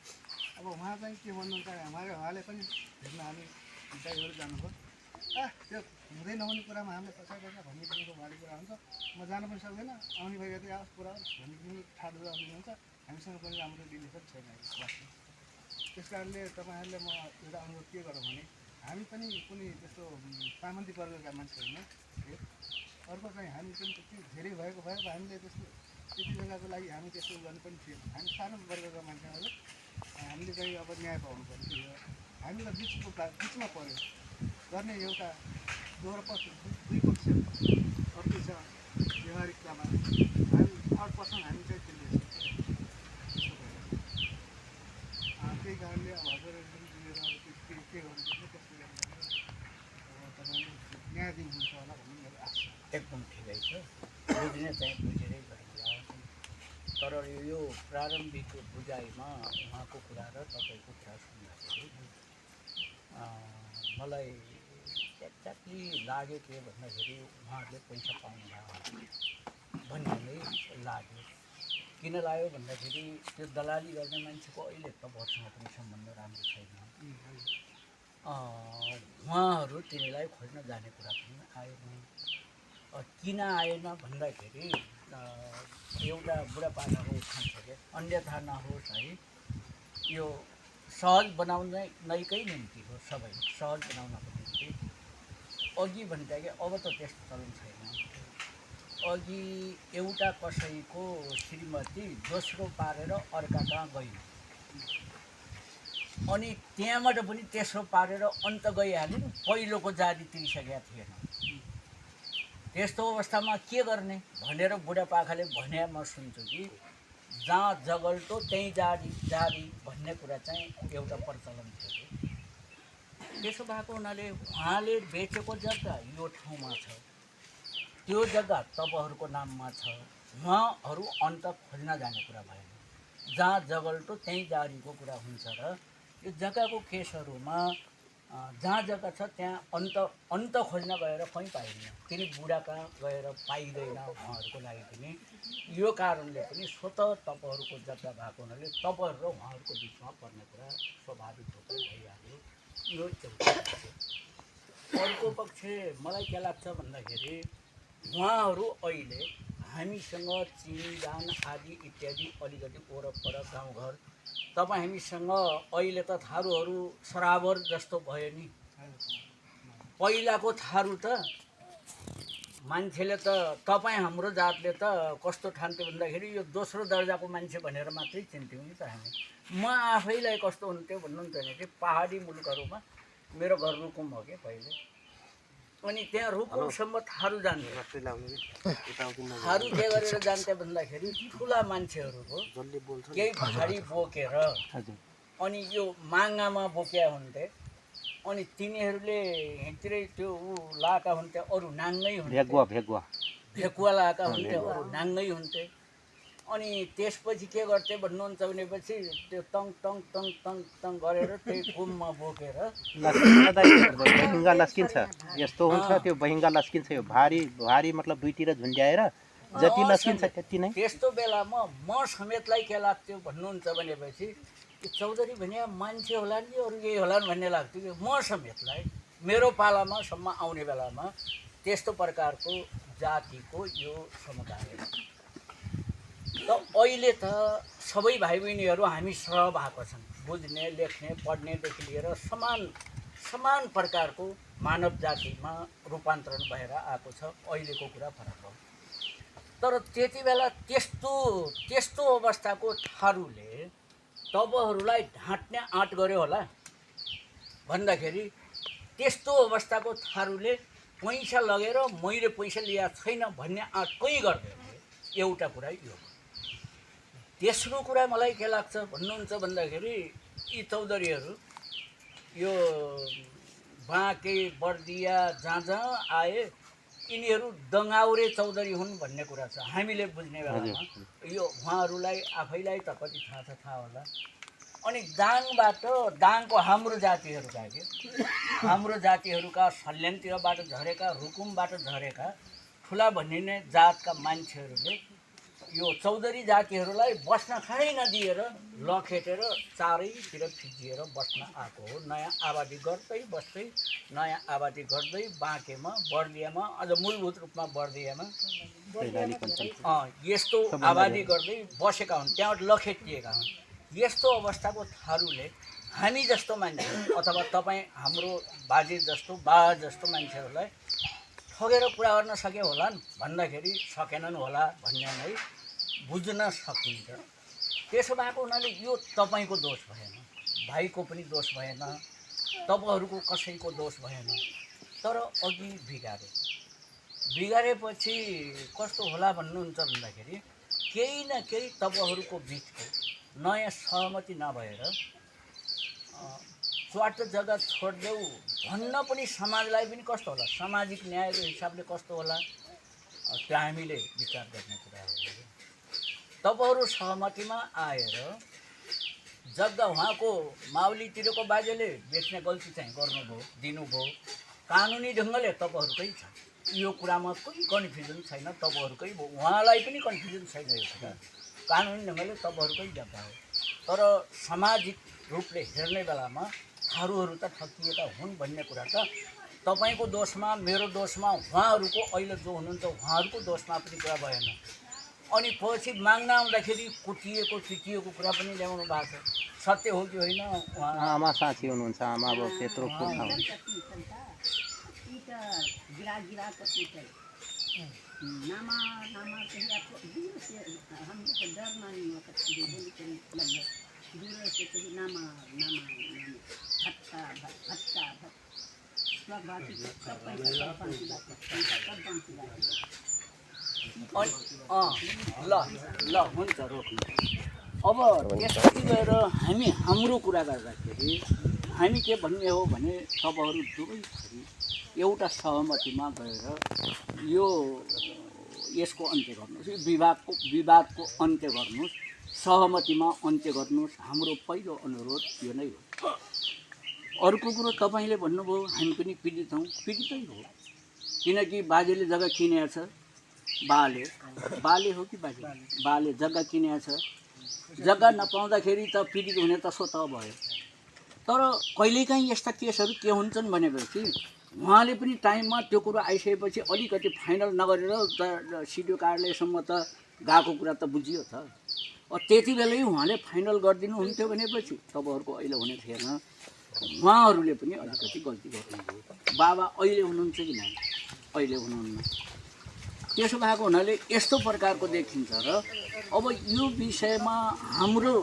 Speaker 3: अब उहाँ चाहिँ के भन्नुहुन्छ उहाँले पनि हेर्न हामी ड्राइभर जानुभयो त्यो हुँदै नहुने कुरामा हामीले फसाइरहेछ भन्ने किसिमको उहाँले कुरा हुन्छ म जान पनि सक्दैन आउने भइगयो त आओस् कुरा भन्ने किसिमको ठाडो हुन्छ हामीसँग पनि राम्रो रिलेसन छैन वास्तवमा त्यस कारणले तपाईँहरूले म एउटा अनुरोध के गरौँ भने हामी पनि कुनै त्यस्तो पामन्दी वर्गका मान्छे होइन अर्को चाहिँ हामी पनि त्यति धेरै भएको भए हामीले त्यस्तो त्यति जग्गाको लागि हामी त्यस्तो गर्नु पनि थिएन हामी सानो वर्गका मान्छेहरू हामीले चाहिँ अब न्याय पाउनु पर्थ्यो हामी त बिचमा पऱ्यो गर्ने एउटा दोहोरो पक्ष दुई पक्ष अर्को छ व्यवहारिकतामा हामी थर्ड पर्सन हामी चाहिँ त्यसले त्यही कारणले अब हजुरहरू लिएर अब त्यो के गर्नुपर्छ त्यस्तो गर्नुपर्छ अब तपाईँले न्याय दिनुहुन्छ होला भन्ने मेरो आशा
Speaker 1: एकदम ठिकै छ बुझ्ने चाहिँ बुझेरै गरिन्छ तर यो प्रारम्भिक बुझाइमा उहाँको कुरा र तपाईँको कुरा सुन्दाखेरि मलाई एक्ज्याक्टली लाग्यो के भन्दाखेरि उहाँहरूले पैसा पाउनुभयो भन्ने नै लाग्यो किन लाग्यो भन्दाखेरि त्यो दलाली गर्ने मान्छेको अहिले तपाईँहरूसँग पनि सम्बन्ध राम्रो छैन उहाँहरू तिनीलाई खोज्न जाने कुरा पनि आएन किन आएन भन्दाखेरि एउटा बुढापाकाको उखान छ क्या अन्यथा नहोस् है यो सहज बनाउनैकै निम्ति हो सबै सहज बनाउनको निम्ति अघि भन्दाखेरि अब त त्यस्तो चलन छैन अघि एउटा कसैको श्रीमती दोस्रो पारेर अर्का कहाँ गइन् अनि त्यहाँबाट पनि तेस्रो पारेर अन्त गइहाल्यो नि पहिलोको जारी तिरिसकेका थिएन त्यस्तो अवस्थामा के गर्ने भनेर बुढापाकाले भने म सुन्छु कि जहाँ जगल्टो त्यहीँ जारी भन्ने कुरा चाहिँ एउटा प्रचलन थियो त्यसो भएको हुनाले उहाँले बेचेको जग्गा यो ठाउँमा छ त्यो जग्गा तपाईँहरूको नाममा छ उहाँहरू अन्त खोज्न जाने कुरा भएन जहाँ जगल्टो त्यहीँ जारीको कुरा हुन्छ र यो जग्गाको केसहरूमा जहाँ जग्गा छ त्यहाँ अन्त खोज्न गएर कहीँ पाइँदैन फेरि बुढा कहाँ गएर पाइँदैन उहाँहरूको लागि पनि यो कारणले पनि स्वतः तपाईँहरूको जग्गा भएको हुनाले तपाईँहरू र उहाँहरूको बिचमा पर्ने कुरा स्वाभाविक रूपले भइहाल्यो यो एउटा अर्को पक्ष मलाई के लाग्छ भन्दाखेरि उहाँहरू अहिले हामीसँग चिनीदान आदि इत्यादि अलिकति वरपर गाउँघर तपाईँ हामीसँग अहिले त थारूहरू सराबर जस्तो भयो नि पहिलाको थारू त मान्छेले त तपाईँ हाम्रो जातले त कस्तो ठान्थ्यो भन्दाखेरि यो दोस्रो दर्जाको मान्छे भनेर मात्रै चिन्थ्यौँ नि त हामी म आफैलाई कस्तो हुन्थ्यो भन्नुहुन्छ भने चाहिँ पहाडी मुलुकहरूमा मेरो घर रुकुम हो क्या पहिले अनि त्यहाँ रुकुमसम्म थारू जान्थ्यो थारू के गरेर जान्थ्यो भन्दाखेरि ठुला मान्छेहरूको केही भारी बोकेर अनि यो माङ्गामा बोकेका हुन्थे अनि तिनीहरूले हिँड्तिरै त्यो लाएका हुन्थे अरू नाङ्गै हुन्थे भेकुवा लाएका हुन्थे अरू नाङ्गै हुन्थे अनि त्यसपछि के गर्थे भन्नुहुन्छ भनेपछि त्यो तङ तङ तङ तङ तङ गरेर त्यही कुममा बोकेर
Speaker 2: बहिङ्गा लस्किन्छ यस्तो हुन्छ त्यो बहिङ्गा लस्किन्छ यो भारी मतलब दुईतिर झुन्ड्याएर जति लस्किन्छ त्यति नै
Speaker 1: त्यस्तो बेलामा म समेतलाई के लाग्थ्यो भन्नुहुन्छ भनेपछि चौधरी भने मान्छे होला नि अरू केही होला भन्ने लाग्थ्यो कि म समेतलाई मेरो पालामा सम्म आउने बेलामा त्यस्तो प्रकारको जातिको यो समुदाय हो। त अहिले त सबै भाइ बहिनीहरू हामी सरह भएको छन्, बुझ्ने लेख्ने पढ्नेदेखि लिएर समान प्रकारको मानव जातिमा रूपान्तरण भएर आएको छ। अहिलेको कुरा फरक हो। तर त्यति बेला त्यस्तो अवस्थाको थारूले तपाईँहरूलाई ढाँट्ने आँट गर्यो होला भन्दाखेरि त्यस्तो अवस्थाको थारूले पैसा लगेर मैले पैसा लिएको छैन भन्ने आँट कहीँ गर्दैन। एउटा कुरा यो। तेस्रो कुरा मलाई के लाग्छ भन्नुहुन्छ भन्दाखेरि यी चौधरीहरू यो बाँके बर्दिया जहाँ आए यिनीहरू दङ्गाउरे चौधरी हुन् भन्ने कुरा छ हामीले बुझ्ने बेलामा। यो उहाँहरूलाई आफैलाई त कति थाहा होला। अनि दाङको हाम्रो जातिहरूका सल्यानतिरबाट झरेका रुकुमबाट झरेका ठुला भनिने जातका मान्छेहरूले यो चौधरी जातिहरूलाई बस्न खानै नदिएर लखेटेर चारैतिर फिजिएर बस्न आएको हो। नयाँ आबादी गर्दै बस्दै नयाँ आबादी गर्दै बाँकेमा बर्दियामा अझ मूलभूत रूपमा बर्दियामा यस्तो आबादी गर्दै बसेका हुन्, त्यहाँबाट लखेटिएका हुन्। यस्तो अवस्थाको थारूले हामी जस्तो मान्छे अथवा तपाईँ हाम्रो बाजे जस्तो मान्छेहरूलाई ठगेर कुरा गर्न सके होलान् भन्दाखेरि सकेनन् होला भन्ने नै बुझ्न सकिन्छ। त्यसो भएको हुनाले यो तपाईँको दोष भएन, भाइको पनि दोष भएन, तपाईँहरूको कसैको दोष भएन। तर अघि बिगारेपछि कस्तो होला भन्नुहुन्छ भन्दाखेरि केही न केही तपाईँहरूको बिचको नयाँ सहमति नभएर स्वार्थ जग्गा छोडिदेऊ भन्न पनि समाजलाई पनि कस्तो होला, सामाजिक न्यायको हिसाबले कस्तो होला, त्यो हामीले विचार गर्ने कुरा हो। तपाईँहरू सहमतिमा आएर जग्गा उहाँको माउलीतिरको बाजेले बेच्ने गल्ती चाहिँ गर्नुभयो, दिनुभयो, कानुनी ढङ्गले तपाईँहरूकै छ। यो कुरामा कोही कन्फ्युजन छैन, तपाईँहरूकै भयो, उहाँलाई पनि कन्फ्युजन छैन। यो कुरा कानुनी ढङ्गले तपाईँहरूकै जग्गा हो। तर सामाजिक रूपले हेर्ने बेलामा थारूहरू त ठकिएका हुन् भन्ने कुरा त तपाईँको दोषमा मेरो दोषमा उहाँहरूको अहिले जो हुनुहुन्छ उहाँहरूको दोषमा पनि कुरा भएन। अनि पछि माग्न आउँदाखेरि कुटिएको पिटिएको कुरा पनि ल्याउनु भएको छ। सत्य हो कि होइन?
Speaker 2: आमा साथी हुनुहुन्छ, आमा अब त्यत्रो पुर्खा हुन्छ।
Speaker 1: ल हुन्छ रोक्नु। अब त्यसपछि गएर हाम्रो कुरा गर्दाखेरि हामी के भन्ने हो भने तपाईँहरू दुवैथरी एउटा सहमतिमा गएर यसको अन्त्य गर्नुहोस्, यो विवादको अन्त्य गर्नुहोस्, सहमतिमा अन्त्य गर्नुहोस्। हाम्रो पहिलो अनुरोध यो नै हो। अर्को कुरो तपाईँले भन्नुभयो हामी पनि पीडितै हो, किनकि बाजेले जग्गा किनेको छ, बाले हो कि बाले जग्गा किनेको छ। जग्गा नपाउँदाखेरि त पीडित हुने त स्वतः भयो। तर कहिलेकाहीँ यस्ता केसहरू के हुन्छन् भनेपछि उहाँले पनि टाइममा त्यो कुरो आइसकेपछि अलिकति फाइनल नगरेर सिडिओ कार्यालयसम्म त गएको कुरा त बुझियो त। त्यति बेलै उहाँले फाइनल गरिदिनुहुन्थ्यो भनेपछि तपाईँहरूको अहिले हुने थिएन। उहाँहरूले पनि अलिकति गल्ती गर्नुभयो। बाबा अहिले हुनुहुन्छ कि नै? अहिले हुनुहुन्न। त्यसो भएको हुनाले यस्तो प्रकारको देखिन्छ। र अब यो विषयमा हाम्रो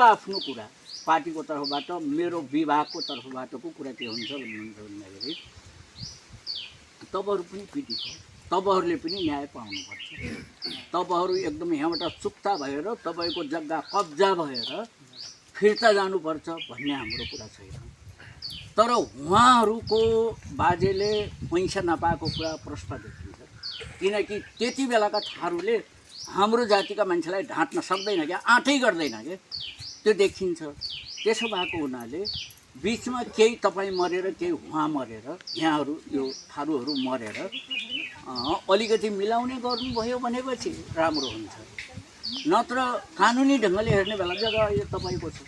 Speaker 1: आफ्नो कुरा पार्टीको तर्फबाट, मेरो विभागको तर्फबाटको कुरा के हुन्छ भन्नुहुन्छ भन्दाखेरि तपाईँहरू पनि पीडित हो, तपाईँहरूले पनि न्याय पाउनुपर्छ। तपाईँहरू एकदम यहाँबाट चुक्ता भएर तपाईँको जग्गा कब्जा भएर फिर्ता जानुपर्छ भन्ने हाम्रो कुरा छैन। तर उहाँहरूको बाजेले पैसा नपाएको कुरा प्रश्न देखिन्छ। किनकि त्यति बेलाका थारूले हाम्रो जातिका मान्छेलाई ढाँट्न सक्दैन क्या, आँटै गर्दैन क्या, त्यो देखिन्छ। त्यसो भएको हुनाले बिचमा केही तपाईँ मरेर केही उहाँ मरेर यहाँहरू यो थारूहरू मरेर अलिकति मिलाउने गर्नुभयो भनेपछि राम्रो हुन्छ। नत्र कानुनी ढङ्गले हेर्ने बेला जग्गा यो तपाईँको छ,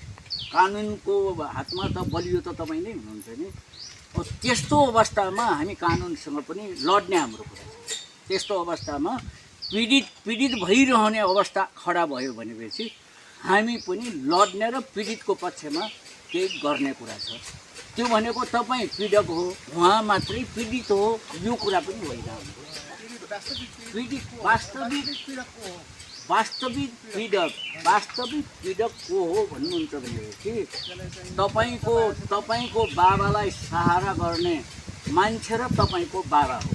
Speaker 1: कानुनको हातमा त बलियो त तपाईँ नै हुनुहुन्छ नि। त्यस्तो अवस्थामा हामी कानुनसँग पनि लड्ने हाम्रो कुरा छ। त्यस्तो अवस्थामा पीडित भइरहने अवस्था खडा भयो भनेपछि हामी पनि लड्ने र पीडितको पक्षमा केही गर्ने कुरा छ। त्यो भनेको तपाईँ पीडक हो, उहाँ मात्रै पीडित हो, यो कुरा पनि होइन। पीडित वास्तविक पीडक को हो भन्नुहुन्छ भनेपछि तपाईँको बाबालाई सहारा गर्ने मान्छे र तपाईँको बाबा हो।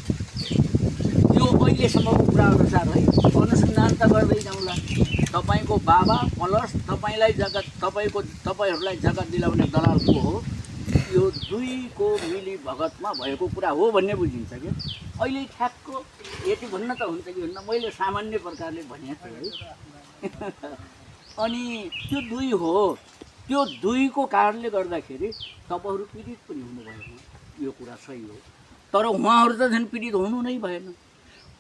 Speaker 1: यो अहिलेसम्मको कुरा अनुसार है, अनुसन्धान त गर्दै जाउँला। तपाईँको बाबा प्लस तपाईँहरूलाई जग्गा दिलाउने दलाल को हो, यो दुईको मिली भगतमा भएको कुरा हो भन्ने बुझिन्छ कि अहिले ठ्याक्क यति भन्न त हुन्छ कि भन्न मैले सामान्य प्रकारले भनेको थिएँ है। अनि त्यो दुई हो, त्यो दुईको कारणले गर्दाखेरि तपाईँहरू पीडित पनि हुनु भएन, यो कुरा सही हो। तर उहाँहरू त झन् पीडित हुनु नै भएन।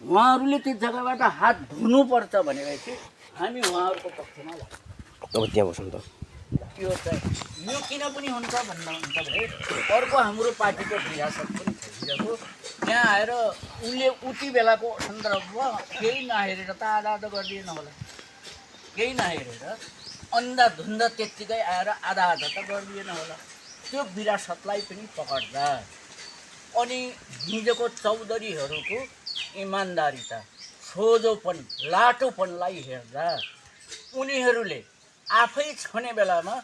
Speaker 1: उहाँहरूले त्यो जग्गाबाट हात धुनुपर्छ भनेपछि हामी उहाँहरूको पक्षमा लाग्छौँ।
Speaker 4: अब त्यहाँ बस्नु त
Speaker 1: यो चाहिँ यो किन पनि हुन्छ भन्नुहुन्छ भने अर्को हाम्रो पार्टीको विरासत पनि भइरहेको, यहाँ आएर उसले उति बेलाको सन्दर्भमा केही नहेरेर त आधा गरिदिएन होला, केही नहेरेर अन्धाधुन्ध त्यत्तिकै आएर आधा त गरिदिएन होला। त्यो विरासतलाई पनि पकड्दा अनि हिजोको चौधरीहरूको इमान्दारिता, सोझोपन, लाटोपनलाई हेर्दा उनीहरूले आफै छने बेलामा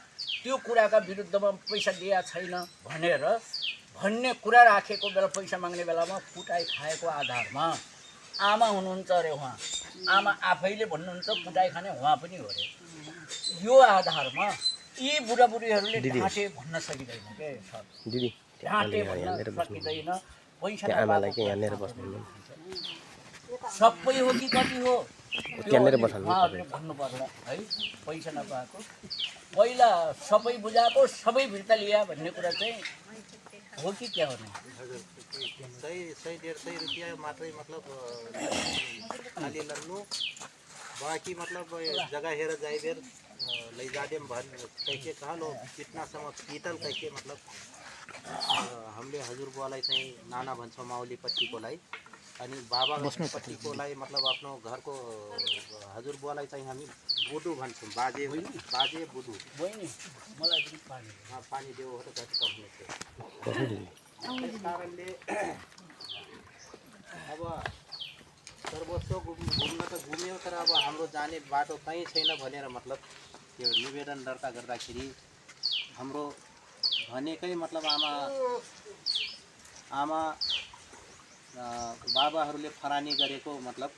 Speaker 1: त्यो कुराका विरुद्धमा पैसा दिया छैन भन्ने कुरा राखेको बेला पैसा माग्ने बेलामा कुटाइ खाएको आधारमा आमा हुनुहुन्छ अरे, उहाँ आमा आफैले भन्नुहुन्छ कुटाइ खाने उहाँ पनि हो अरे। यो आधारमा यी बुढाबुढीहरूले ढाँटे भन्न सकिँदैन के सर,
Speaker 4: दिदी
Speaker 1: ढाँटे भन्न सकिँदैन। पैसा
Speaker 4: आमालाई के यहाँनिर बस्नु
Speaker 1: सबै हो कि कति हो
Speaker 4: त्यहाँनिर बस्नु
Speaker 1: उहाँहरूले भन्नु पर्ला है। पैसा नपाएको पहिला सबै बुझाएको सबै फिर्ता लिया भन्ने कुरा चाहिँ हो कि क्या हो नि?
Speaker 2: 100-150 रुपया मात्रै मतलब खाली लन्नु, बाकी मतलब जगह हेर जाए बेर लैजादेम भन कैसे कहा लो कितना समय पीतल कैसे मतलब हामीले हजुर बुवालाई चाहिँ नाना भन्छौँ माउली पट्टीकोलाई, अनि बाबा पट्टीकोलाई मतलब आफ्नो घरको हजुर बुवालाई चाहिँ हामी बुडु भन्छौँ, बाजे बुडु।
Speaker 1: मलाई
Speaker 2: पानी देऊ हो त कहिले त्यस कारणले अब सर्वस्व घुम्न त घुम्यो, तर अब हाम्रो जाने बाटो कहीँ छैन भनेर मतलब त्यो निवेदन दर्ता गर्दाखेरि हाम्रो भनेकै मतलब आमा बाबाहरूले फरानी गरेको मतलब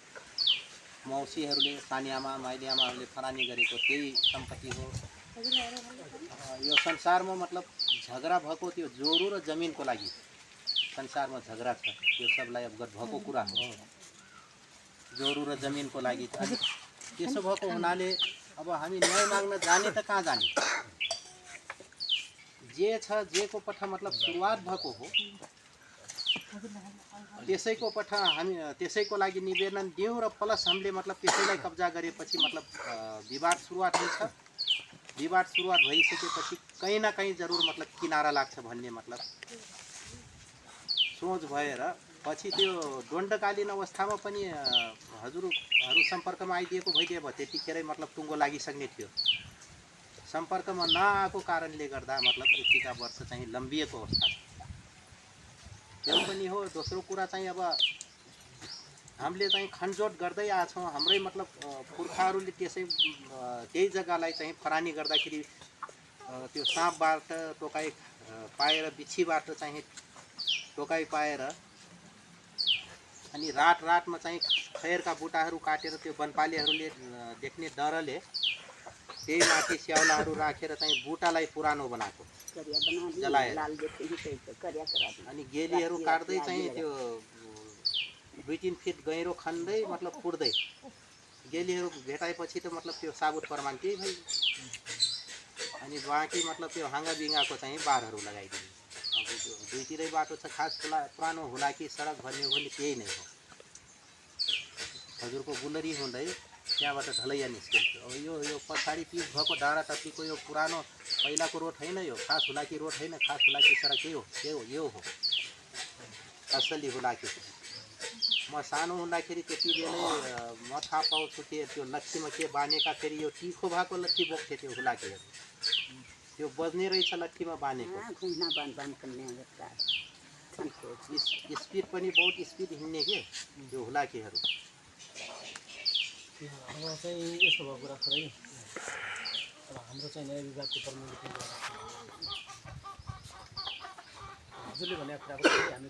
Speaker 2: मौसीहरूले सानी आमा माइली आमाहरूले फरानी गरेको त्यही सम्पत्ति हो। यो संसारमा मतलब झगडा भएको त्यो जोरो र जमिनको लागि संसारमा झगडा छ, त्यो सबलाई अवगत भएको कुरा हो। जोरो र जमिनको लागि अनि त्यसो भएको हुनाले अब हामी न्याय माग्न जाने त कहाँ जाने? जे छ जेको पट्टा मतलब सुरुवात भएको हो त्यसैको पट्टा हामी त्यसैको लागि निवेदन दियौँ र प्लस हामीले मतलब त्यसैलाई कब्जा गरेपछि मतलब विवाद सुरुवात हुन्छ। विवाद सुरुवात भइसकेपछि कहीँ न कहीँ जरुर मतलब किनारा लाग्छ भन्ने मतलब सोच भएर पछि त्यो दण्डकालीन अवस्थामा पनि हजुरहरू सम्पर्कमा आइदिएको भइदिए भयो त्यतिखेरै मतलब टुङ्गो लागिसक्ने थियो। सम्पर्कमा नआएको कारणले गर्दा मतलब यतिका वर्ष चाहिँ लम्बिएको अवस्था छ। त्यो पनि हो। दोस्रो कुरा चाहिँ अब हामीले चाहिँ खनजोट गर्दै आछौँ। हाम्रै मतलब पुर्खाहरूले त्यही जग्गालाई चाहिँ फरानी गर्दाखेरि त्यो साँपबाट टोकाइ पाएर बिच्छीबाट चाहिँ टोकाइ पाएर अनि रातमा चाहिँ खैरका बुटाहरू काटेर त्यो वनपालेहरूले देख्ने डरले त्यही माथि स्याउलाहरू राखेर चाहिँ बुटालाई पुरानो बनाएको जलाएर अनि गेलीहरू काट्दै चाहिँ त्यो 2-3 फिट गहिरो खन्दै मतलब पुर्दै गेलीहरू भेटाएपछि त मतलब त्यो साबुत प्रमाण केही भइ अनि बाँकी मतलब त्यो हाँगाबिङ्गाको चाहिँ बारहरू लगाइदिने। अब दुईतिरै बाटो छ, खास पुरानो होला कि सडक भन्ने हो भने केही नै हो। हजुरको गुलरी हुँदै त्यहाँबाट ढलैया निस्किन्थ्यो। अब यो पछाडि पिच भएको डाँडा टप्पीको यो पुरानो पहिलाको रोड होइन, यो खास हुलाकी रोड होइन, खास हुलाकी सडक यो हो असली हुलाकी। म सानो हुँदाखेरि त्यति बेलै म थाहा पाउँछु कि त्यो लट्ठीमा के बाँधेका फेरि यो तिखो भएको लट्ठी बोक्थे त्यो हुलाकीहरू त्यो बज्ने रहेछ लट्ठीमा बाँधेको स्पिड पनि बहुत स्पिड हिँड्ने के त्यो हुलाकीहरू
Speaker 5: अब चाहिँ यस्तो भएको कुरा खरै अब हाम्रो चाहिँ न्याय विभागको कर्मचारी हजुरले भनेको कुराको चाहिँ हामी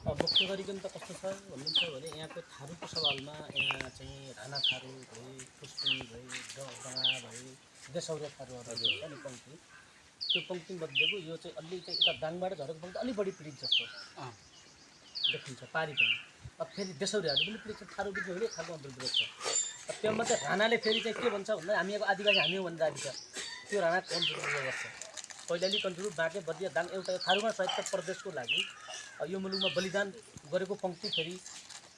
Speaker 5: अब मुख्य गरिकन त कस्तो छ भन्नुहुन्छ भने यहाँको थारूको सवालमा यहाँ चाहिँ राणा थारू भए पुष्पी भए डङा भए देशौरे थारूहरू हुन्छ नि पङ्क्ति त्यो पङ्क्तिमध्येको यो चाहिँ अलि चाहिँ यता दाङबाट झरेको पङ्क्ति अलिक बढी पीडित जस्तो देखिन्छ पारी पनि अब फेरि देशौरीहरू पनि पीडित छ थारू बिच हुने खालको अन्तर्विरोध छ अब त्योमा चाहिँ राणाले फेरि चाहिँ के भन्छ भन्दा हामी अब आदिवासी हामी हो भनेर दाबी छ त्यो राणा कन्ट्रिब्युट गर्छ कैलाली कन्ट्रिब्युट बाँके बदिया दाङ एउटा थारूमा संयुक्त प्रदेशको लागि यो मुलुकमा बलिदान गरेको पङ्क्ति फेरि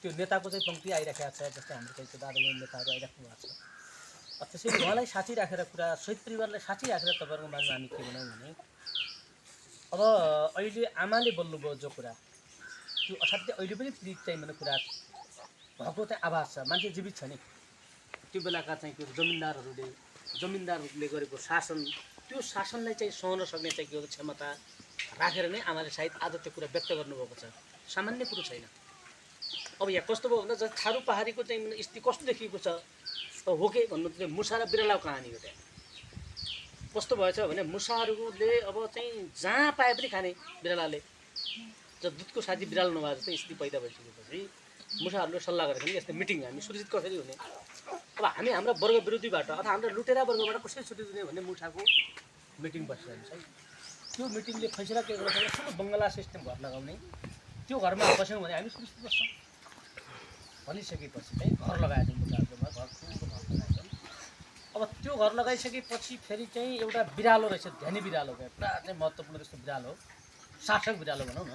Speaker 5: त्यो नेताको चाहिँ पङ्क्ति आइराखेको छ जस्तै हाम्रो चाहिँ दादाले नेताहरू आइराख्नु भएको छ त्यसैले उहाँलाई साँची राखेर कुरा शहीद परिवारलाई साँची राखेर तपाईँहरूको माझमा हामी के भनौँ भने अब अहिले आमाले बोल्नुभयो जो कुरा त्यो असाध्यै अहिले पनि पीडित चाहिँ भने कुरा भएको चाहिँ आभास छ मान्छे जीवित छ नि त्यो बेलाका चाहिँ त्यो जमिनदारहरूले गरेको शासन त्यो शासनलाई चाहिँ सहन सक्ने चाहिँ के हो क्षमता राखेर नै आमाले सायद आज त्यो कुरा व्यक्त गर्नुभएको छ सामान्य कुरो छैन अब यहाँ कस्तो भयो भन्दा थारू पहाडीको चाहिँ स्थिति कस्तो देखिएको छ हो के भन्नु चाहिँ मुसा र बिरालोको कहानी हो त्यहाँ कस्तो भएछ भने मुसाहरूले अब चाहिँ जहाँ पाए पनि खाने बिरालाले जब दुधको साथी बिरालो नभए जस्तै स्थिति पैदा भइसकेपछि मुसाहरूले सल्लाह गरेको नि यस्तो मिटिङ हामी सुरक्षित कसरी हुने अब हामी हाम्रा वर्ग विरोधीबाट अथवा हाम्रो लुटेरा वर्गबाट कसरी छुट्टी दिने भन्ने मुसाको मिटिङ बसिरहेको छ त्यो मिटिङले फैसला के गर्छ भने ठुलो बङ्गला सिस्टम घर लगाउने त्यो घरमा बस्यौँ भने हामी सुरक्षित बस्छौँ भनिसकेपछि चाहिँ घर लगाएको मुसाहरूकोमा घर ठुलो घर लगाएको अब त्यो घर लगाइसकेपछि फेरि चाहिँ एउटा बिरालो रहेछ ध्यानी बिरालो पुरा चाहिँ महत्त्वपूर्ण जस्तो बिरालो शासक बिरालो भनौँ न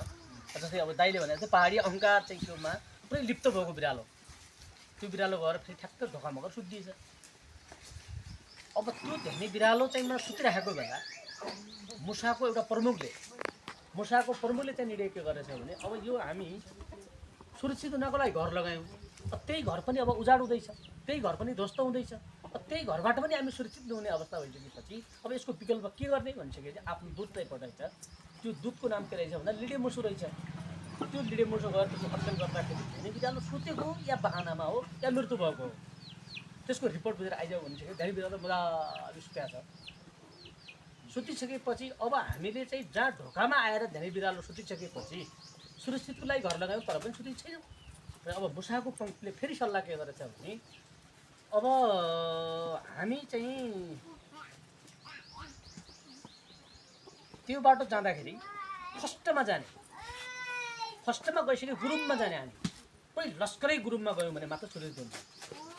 Speaker 5: जस्तै अब दाइले भने चाहिँ पहाडी अहङ्कार चाहिँ त्योमा पुरै लिप्त भएको बिरालो त्यो बिरालो गएर फेरि ठ्याक्क ढोकामा गएर सुत्दिएछ अब त्यो ध्यानी बिरालो चाहिँ मलाई सुतिराखेको बेला मुसाको प्रमुखले चाहिँ निर्णय के गरेछ भने अब यो हामी सुरक्षित हुनको लागि घर लगायौँ त्यही घर पनि अब उजाड हुँदैछ त्यही घर पनि ध्वस्त हुँदैछ त्यही घरबाट पनि हामी सुरक्षित नहुने अवस्था भइसकेपछि अब यसको विकल्प के गर्ने भनिसकेपछि आफ्नो दुध चाहिँ पठाइन्छ त्यो दुधको नाम के रहेछ भन्दा लिडे मुसु रहेछ त्यो लिडे मुसु गएर त्यसको अध्ययन गर्दाखेरि ध्यानी बिरालो सुतेको या बहानामा हो या मृत्यु भएको हो त्यसको रिपोर्ट बुझेर आइजाऊ भनिसक्यो ध्यानी बिरालो मजाले सुत्या छ सुतिसकेपछि अब हामीले चाहिँ जहाँ ढोकामा आएर ध्यानी बिरालो सुतिसकेपछि सुरक्षितको लागि घर लगायौँ तर पनि सुरक्षित छैनौँ र अब मुसाको पङ्क्तिले फेरि सल्लाह के गरेछ भने अब हामी चाहिँ त्यो बाटो जाँदाखेरि फर्स्टमा गइसक्यो गुरुङमा जाने हामी पुरै लस्करै गुरुङमा गयौँ भने मात्र सुरक्षित हुन्छ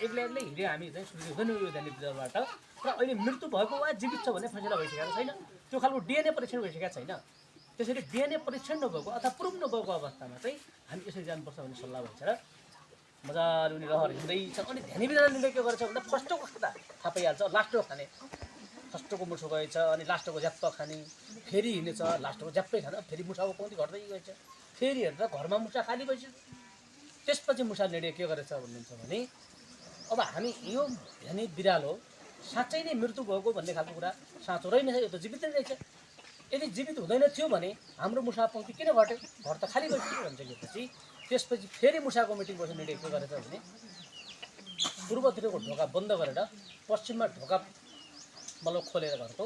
Speaker 5: एक्लै हिँड्यो हामी चाहिँ सुरक्षित हुँदैन यो ध्यानी बिरालोबाट र अहिले मृत्यु भएको वा जीवित छ भन्ने फैसला भइसकेको छैन त्यो खालको डिएनए परीक्षण भइसकेको छैन त्यसरी डिएनए परीक्षण नभएको अथवा प्रुफ नभएको अवस्थामा चाहिँ हामी यसरी जानुपर्छ भन्ने सल्लाह भन्छ र मजाले उनी रहर हिँड्दैछ अनि ध्यानी बिरालो निर्णय के गरेछ भन्दा फर्स्टको खाँदा थाहा पाइहाल्छ लास्टको खाने फर्स्टको मुसो गएछ अनि लास्टको झ्याप्प खाने फेरि हिँडेछ लास्टको झ्याप्पै खान फेरि मुसाको पङ्क्ति घट्दै गएछ फेरि हेर्दा घरमा मुसा खाली भइसक्यो त्यसपछि मुसा निर्णय के गरेछ भन्नुहुन्छ भने अब हामी यो ध्यानी बिरालो साँच्चै नै मृत्यु भएको भन्ने खालको कुरा साँचो रहेनछ यो त जीवित नै रहेछ यदि जीवित हुँदैन थियो भने हाम्रो मुसा पङ्क्ति किन घट्यो घर त खाली भइसक्यो भनिसकेपछि त्यसपछि फेरि मुसाको मिटिङ बस्ने निर्णय के गरेछ भने पूर्वतिरको ढोका बन्द गरेर पश्चिममा ढोका मतलब खोलेर घरको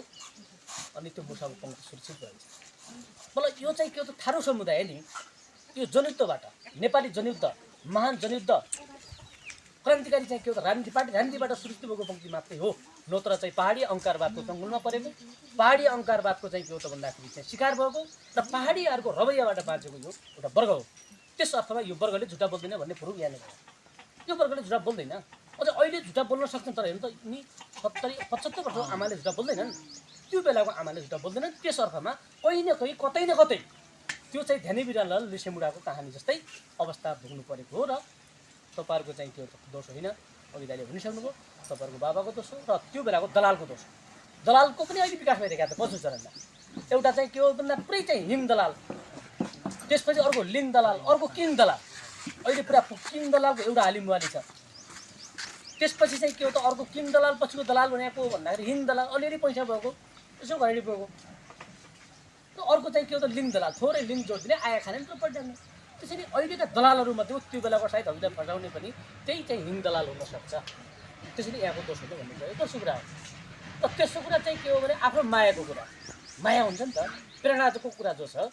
Speaker 5: अनि त्यो मुसाको पङ्क्ति सुरक्षित भएछ मतलब यो चाहिँ के हो त थारू समुदाय नि यो जनयुद्धबाट नेपाली जनयुद्ध महान जनयुद्ध क्रान्तिकारी चाहिँ के हो त राजनीतिबाट सुरक्षित भएको पङ्क्ति मात्रै हो नत्र चाहिँ पहाडी अहङ्कारवादको चङ्गुलमा परेको पहाडी अहङ्कारवादको चाहिँ के हो त भन्दाखेरि चाहिँ शिकार भएको र पहाडीहरूको रवैयाबाट बाँचेको यो एउटा वर्ग हो त्यस अर्थमा यो वर्गले झुटा बोल्दैन भन्ने प्रुफ यहाँले भयो यो वर्गले झुटा बोल्दैन अझ अहिले झुटा बोल्न सक्छन् तर हेर्नु त यिनी 75 वर्षको आमाले झुटा बोल्दैनन् त्यो बेलाको आमाले झुटा बोल्दैनन् त्यस अर्थमा कहीँ न कहीँ कतै न कतै त्यो चाहिँ ध्यानी बिरालो लिसेमुडाको कहानी जस्तै अवस्था भोग्नु परेको हो र तपाईँहरूको चाहिँ त्यो दोष होइन अघि दाइले भनिसक्नुभयो तपाईँहरूको बाबाको दोष हो र त्यो बेलाको दलालको दोष हो दलालको पनि अहिले विकास भइरहेको छ पशु चरणमा एउटा चाहिँ के हो भन्दा पुरै चाहिँ हिङ दलाल त्यसपछि अर्को लिङ दलाल, अर्को किङ दलाल, अहिले पुरा किङ दलालको एउटा हालिमुहाली छ। त्यसपछि चाहिँ के हो त अर्को किङ दलाल पछिको दलाल भनेको भन्दाखेरि हिङ दलाल अलिअलि पैसा भएको यसो घरेडी भएको, र अर्को चाहिँ के हो त लिङ दलाल, थोरै लिङ जोडिदिने आया खाने र पड्याउने। त्यसरी अहिलेका दलालहरूमध्ये त्यो बेलाको सायद हामीलाई फटाउने पनि त्यही चाहिँ हिङ दलाल हुनसक्छ। त्यसरी यहाँको दोष हुन्छ भन्ने कुरा दोस्रो कुरा हो। र तेस्रो कुरा चाहिँ के हो भने आफ्नो मायाको कुरा, माया हुन्छ नि त, प्रेरणाको कुरा जो छ।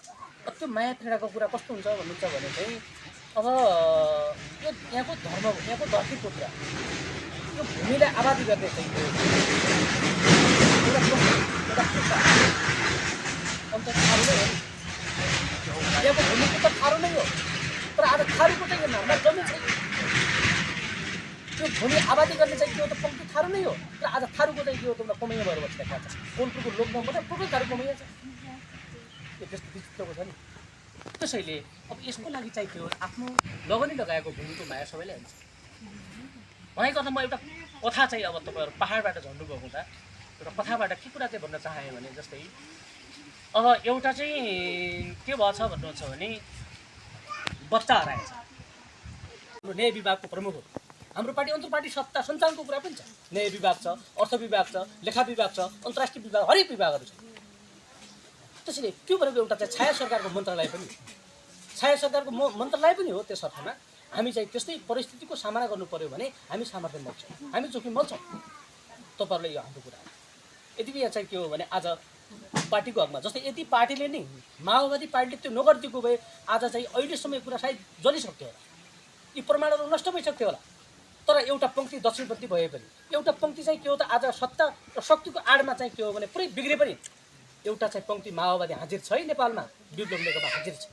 Speaker 5: त्यो माया प्रेरणाको कुरा कस्तो हुन्छ भन्नुहुन्छ भने चाहिँ अब यो यहाँको धर्म, यहाँको धरतीको कुरा, यो भूमिलाई आबादी गर्ने चाहिँ अन्त थारू नै हो नि, यहाँको भूमिको त थारू नै हो। तर आज थारूको चाहिँ यो नाममा जमिन छैन, त्यो भूमि आबादी गर्ने चाहिँ के हो त पक्की थारू नै हो। तर आज थारूको चाहिँ के हो त कमैया भएर बसिरहेको छ, कोलपुरको लोकमा पनि टोटल थारू कमैया छ। यो त्यस्तो विचित्रको छ नि। त्यसैले अब यसको लागि चाहिँ के हो आफ्नो लगनी लगाएको भूमिको माया सबैलाई हुन्छ। उहाँको त म एउटा कथा चाहिँ अब तपाईँहरू पाहाडबाट झन्डुको हुँदा एउटा कथाबाट के कुरा चाहिँ भन्न चाहेँ भने जस्तै अब एउटा चाहिँ के भएछ भन्नुहुन्छ भने बच्चा हराएछ। हाम्रो न्याय विभागको प्रमुख हो, हाम्रो पार्टी अन्तर्पार्टी सत्ता सञ्चालनको कुरा पनि छ, न्याय विभाग छ, अर्थ विभाग छ, लेखा विभाग छ, अन्तर्राष्ट्रिय विभाग, हरेक विभागहरू छ। त्यसैले त्यो भनेको एउटा चाहिँ छाया सरकारको मन्त्रालय पनि हो, छाया सरकारको मन्त्रालय पनि हो। त्यस अर्थमा हामी चाहिँ त्यस्तै परिस्थितिको सामना गर्नु पर्यो भने हामी सामर्थ्य मल्छौँ, हामी जोखिम मल्छौँ। तपाईँहरूले यो हाम्रो कुरा हो। यति यहाँ चाहिँ के हो भने आज पार्टीको हकमा जस्तै यति पार्टीले नै माओवादी पार्टीले त्यो नगरिदिएको भए आज चाहिँ अहिलेसम्म यो कुरा सायद जलिसक्थ्यो होला, यी प्रमाणहरू नष्ट भइसक्थ्यो होला। तर एउटा पङ्क्ति दक्षिणपन्थी भए पनि एउटा पङ्क्ति चाहिँ के हो त आज सत्ता र शक्तिको आडमा चाहिँ के हो भने पुरै बिग्रे पनि एउटा चाहिँ पङ्क्ति माओवादी हाजिर छ है नेपालमा, विप्लव नेकपा हाजिर छ।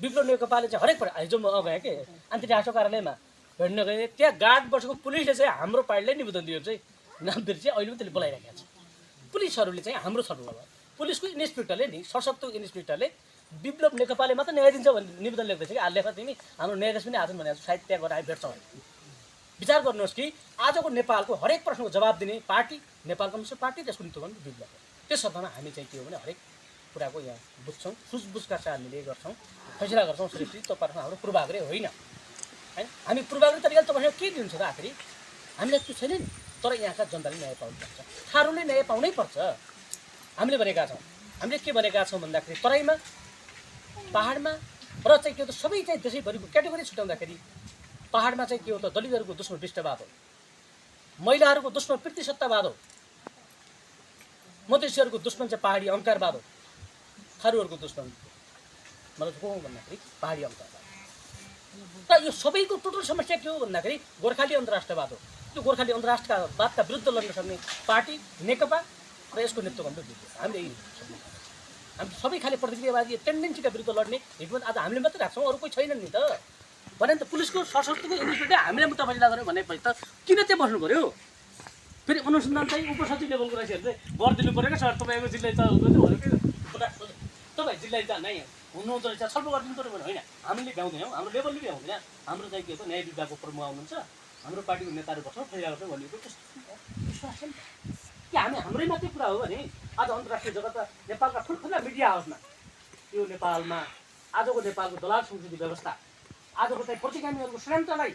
Speaker 5: विप्लव नेकपाले चाहिँ हरेक हिजो म गएँ के अन्तर्राष्ट्रिय कार्यालयमा भेट्न गएँ, त्यहाँ गार्ड बसेको पुलिसले चाहिँ हाम्रो पार्टीलाई निवेदन दियो चाहिँ नाम बिर्से चाहिँ अहिले पनि त्यसले बोलाइरहेको छ। पुलिसहरूले चाहिँ हाम्रो छलफल भयो, पुलिसको इन्सपेक्टरले नि सशक्त इन्सपेक्टरले विप्लव नेकपाले मात्र न्याय दिन्छ भन्ने निवेदन लेख्दैछ कि लेख तिमी हाम्रो न्यायाधीश पनि आछन् भनेको सायद त्यहाँ गएर हामी भेट्छौँ। विचार गर्नुहोस् कि आजको नेपालको हरेक प्रश्नको जवाब दिने पार्टी नेपाल कम्युनिस्ट पार्टी, त्यसको नेतृत्व गर्ने विप्लव हो। त्यस अर्थमा हामी चाहिँ के हो भने हरेक कुराको यहाँ बुझ्छौँ, सुझबुझका साथ हामीले गर्छौँ, फैसला गर्छौँ। श्रेष्ठी तपाईँहरूको हाम्रो पूर्वाग्रह होइन होइन, हामी पूर्वाग्रह तरिकाले तपाईँसँग के दिन्छ त आखिरी हामीलाई त्यो छैन नि। तर यहाँका जनताले न्याय पाउनुपर्छ, थारूले न्याय पाउनै पर्छ। हामीले भनेका छौँ, हामीले के भनेका छौँ भन्दाखेरि तराईमा पाहाडमा र चाहिँ के हो त सबै चाहिँ देशैभरिको क्याटेगोरी छुट्याउँदाखेरि पाहाडमा चाहिँ के हो त दलितहरूको दुश्मन भ्रष्टवाद हो, महिलाहरूको दुश्मन प्रतिसत्तावाद हो, मधेसीहरूको दुश्मन चाहिँ पहाडी अहङ्कारवाद हो, थारूहरूको दुश्मन मतलब को भन्दाखेरि पहाडी अहङ्कारवाद। र यो सबैको टोटल समस्या के हो भन्दाखेरि गोर्खाली अन्तर्राष्ट्रवाद हो। त्यो गोर्खाली अन्तर्राष्ट्रवादका विरुद्ध लड्न सक्ने पार्टी नेकपा र यसको नेतृत्व गर्ने विरुद्ध हामीले यही हामी सबै खाले प्रतिक्रियावादी टेन्डेन्सीका विरुद्ध लड्ने हिक्मत आज हामीले मात्रै राख्छौँ, अरू कोही छैनन् नि त। भने त पुलिसको सशस्त्रको इन्सपेक्टर हामीले मुद्दा फैसला गऱ्यौँ भनेपछि त किन त्यहाँ बस्नु पऱ्यो? फेरि अनुसन्धान चाहिँ उपसचिव लेभलको रहेछ चाहिँ गरिदिनु पऱ्यो क्या सर, तपाईँको जिल्ला तपाईँ जिल्ला नै हुनुहुँदो रहेछ छलफल गरिदिनु पऱ्यो भने होइन। हामीले भ्याउँदैनौँ, हाम्रो लेभलले भ्याउँदैन, हाम्रो चाहिँ के हो न्याय विभागको प्रमुख आउनुहुन्छ, हाम्रो पार्टीको नेताहरू बस्छौँ फैसला गर्छौँ भनेको विश्वास छ नि कि हामी हाम्रै मात्रै कुरा हो भने आज अन्तर्राष्ट्रिय जगत नेपालका ठुल्ठुला मिडिया हाउसमा यो नेपालमा आजको नेपालको दलाल संस्कृति व्यवस्था आजको चाहिँ प्रतिगामीहरूको षड्यन्त्रलाई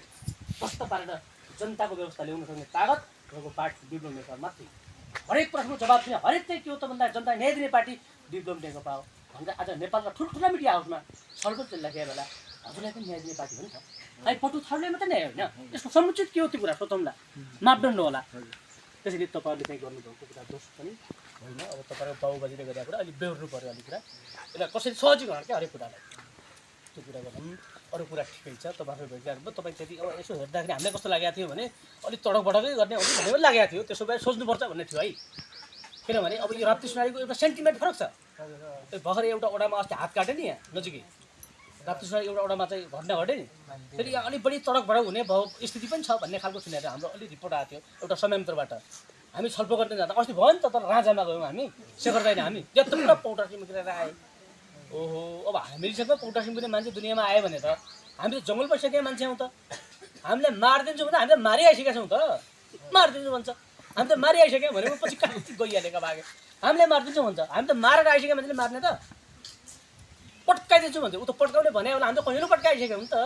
Speaker 5: ध्वस्त पारेर जनताको व्यवस्था ल्याउन सक्ने तागत भएको पार्टी विप्लव नेकपा मात्रै। हरेक प्रश्नको जवाब दिने, हरेक चाहिँ के हो त भन्दा जनता न्याय दिने पार्टी विप्लव नेकपा हो भनेर आज नेपालका ठुल्ठुला मिडिया हाउसमा छलफल चलिरहेको बेला हजुरलाई पनि न्याय दिने पार्टी हो नि त। अहिले पटु थारूले मात्रै न्याय होइन, यसको समुचित के हो त्यो कुरा सोचौँला, मापदण्ड होला। त्यसैले तपाईँहरूले चाहिँ गर्नुभएको कुरा दोष पनि होइन। अब तपाईँहरूको बाबुबाजीले गरेको कुरा अलिक बेहोर्नु पऱ्यो, अलिक कुरा यसलाई कसरी सहजीकरण क्या हरेक कुरालाई त्यो कुरा गर्नु। अरू कुरा ठिकै छ, तपाईँहरू भेट्दाखेरि भयो तपाईँ त्यति अब यसो हेर्दाखेरि हामीलाई कस्तो लागेको थियो भने अलिक तडक बडकै गर्ने अलिक भन्ने पनि लागेको थियो, त्यसो भए सोच्नुपर्छ भन्ने थियो है। किनभने अब यो राप्ती सुनारीको एउटा सेन्टिमेन्ट फरक छ। भर्खर एउटा ओडामा अस्ति हात काट्यो नि यहाँ नजिकै, राप्ती सुनारी एउटा ओडामा चाहिँ घटना घट्यो नि, फेरि यहाँ अलिक बढी तडक भडक हुने स्थिति पनि छ भन्ने खालको सुनेर हाम्रो अलिक रिपोर्ट आएको थियो एउटा समयान्तरबाट। हामी छलफल गर्ने जाँदा अस्ति भयो नि त, तर राजामा गयौँ हामी, शेखर दाइले हामी त्यत्रो पुरा पौटा सिमेर आए। ओहो अब हामीसँग पौटा सिमेर मान्छे दुनियाँमा आयो भने त हामी त जङ्गल बसिसकेका मान्छे हौँ त, हामीले मारिदिन्छौँ भने हामीले मारिआइसकेका छौँ त, मारिदिन्छौँ भन्छ हामी त मारिआइसक्यौँ भनेको पछि कहाँ गइहालेका भागे हामीले मारिदिन्छौँ भन्छ, हामी त मारेर आइसक्यो मान्छेले मार्ने त पट्काइदिन्छु भन्छ ऊ त पट्काउने भने होला हामी त कहिले पट्काइसक्यो नि त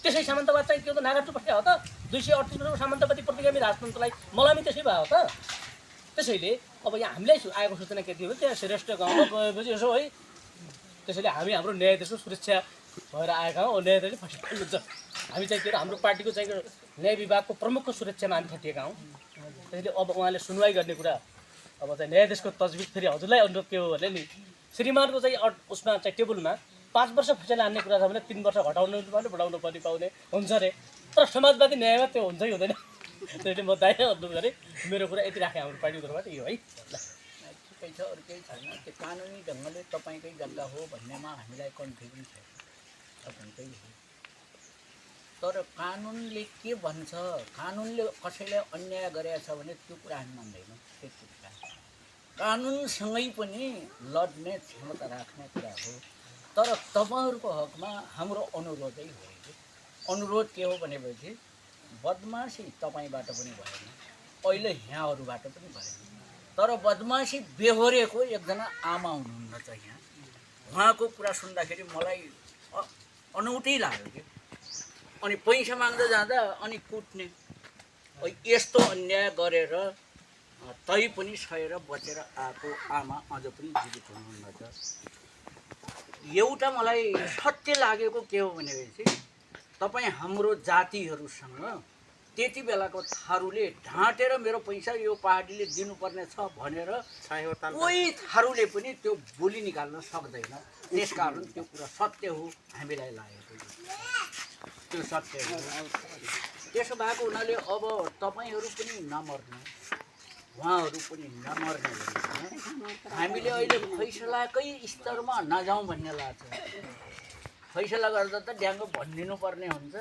Speaker 5: त्यसै सामन्तवाद चाहिँ त्यो त नागार्जु पट्कायो हो त 238 वर्षको सामन्तवादी प्रतिगामी राजतन्त्रलाई मलामी त्यसै भयो त त्यसैले अब यहाँ हामीलाई आएको सूचना के थियो त्यहाँ श्रेष्ठ गाउँमा गएपछि यसो है त्यसैले हामी हाम्रो न्यायाधीशको सुरक्षा भएर आएका हौँ न्यायाधीशले फसिन्छ हामी चाहिँ के अरे हाम्रो पार्टीको चाहिँ न्याय विभागको प्रमुखको सुरक्षामा हामी खटिएका हौँ त्यसैले अब उहाँले सुनवाई गर्ने कुरा अब चाहिँ न्यायाधीशको तजविज फेरि हजुरलाई अनुरोध के हो भने नि श्रीमानको चाहिँ उसमा चाहिँ टेबलमा 5 वर्ष फैसला हान्ने कुरा छ भने 3 वर्ष घटाउनु पर्ने बढाउनु पनि पाउने हुन्छ अरे तर समाजवादी न्यायमा त्यो हुन्छै हुँदैन त्यसैले म दाइ अनुरोध गरेँ मेरो कुरा यति राखेँ हाम्रो पार्टीको तर्फबाट यो है ल
Speaker 1: ठिकै छ अरू केही छैन त्यो कानुनी ढङ्गले तपाईँकै जग्गा हो भन्नेमा हामीलाई कन्फ्युजन छैन तपाईँकै हो तर कानुनले के भन्छ कानुनले कसैलाई अन्याय गरेछ भने त्यो कुरा हामी मान्दैनौँ त्यति कुरा कानुनसँगै पनि लड्ने क्षमता राख्ने कुरा हो तर तपाईँहरूको हकमा हाम्रो अनुरोधै हो अनुरोध के हो भनेपछि बदमासी तपाईँबाट पनि भएन अहिले यहाँहरूबाट पनि भएन तर बदमासी बेहोरेको एकजना आमा हुनुहुन्न छ यहाँ उहाँको कुरा सुन्दाखेरि मलाई अनौठै लाग्यो कि अनि पैसा माग्दा जाँदा अनि कुट्ने यस्तो अन्याय गरेर तै पनि सहेर बचेर आएको आमा अझ पनि जीवित हुनुहुन्न छ एउटा मलाई सत्य लागेको के हो भनेपछि तपाईँ हाम्रो जातिहरूसँग त्यति बेलाको थारूले ढाँटेर मेरो पैसा यो पहाडीले दिनुपर्ने छ भनेर कोही थारूले पनि त्यो बोली निकाल्न सक्दैन त्यसकारण त्यो कुरा सत्य हो हामीलाई लागेको त्यो सत्य हो त्यसो भएको हुनाले अब तपाईँहरू पनि नमर्नु उहाँहरू पनि नमर्ने हामीले अहिले फैसलाकै स्तरमा नजाउँ भन्ने लाग्छ फैसला गर्दा त ड्याङ्गो भनिदिनु पर्ने हुन्छ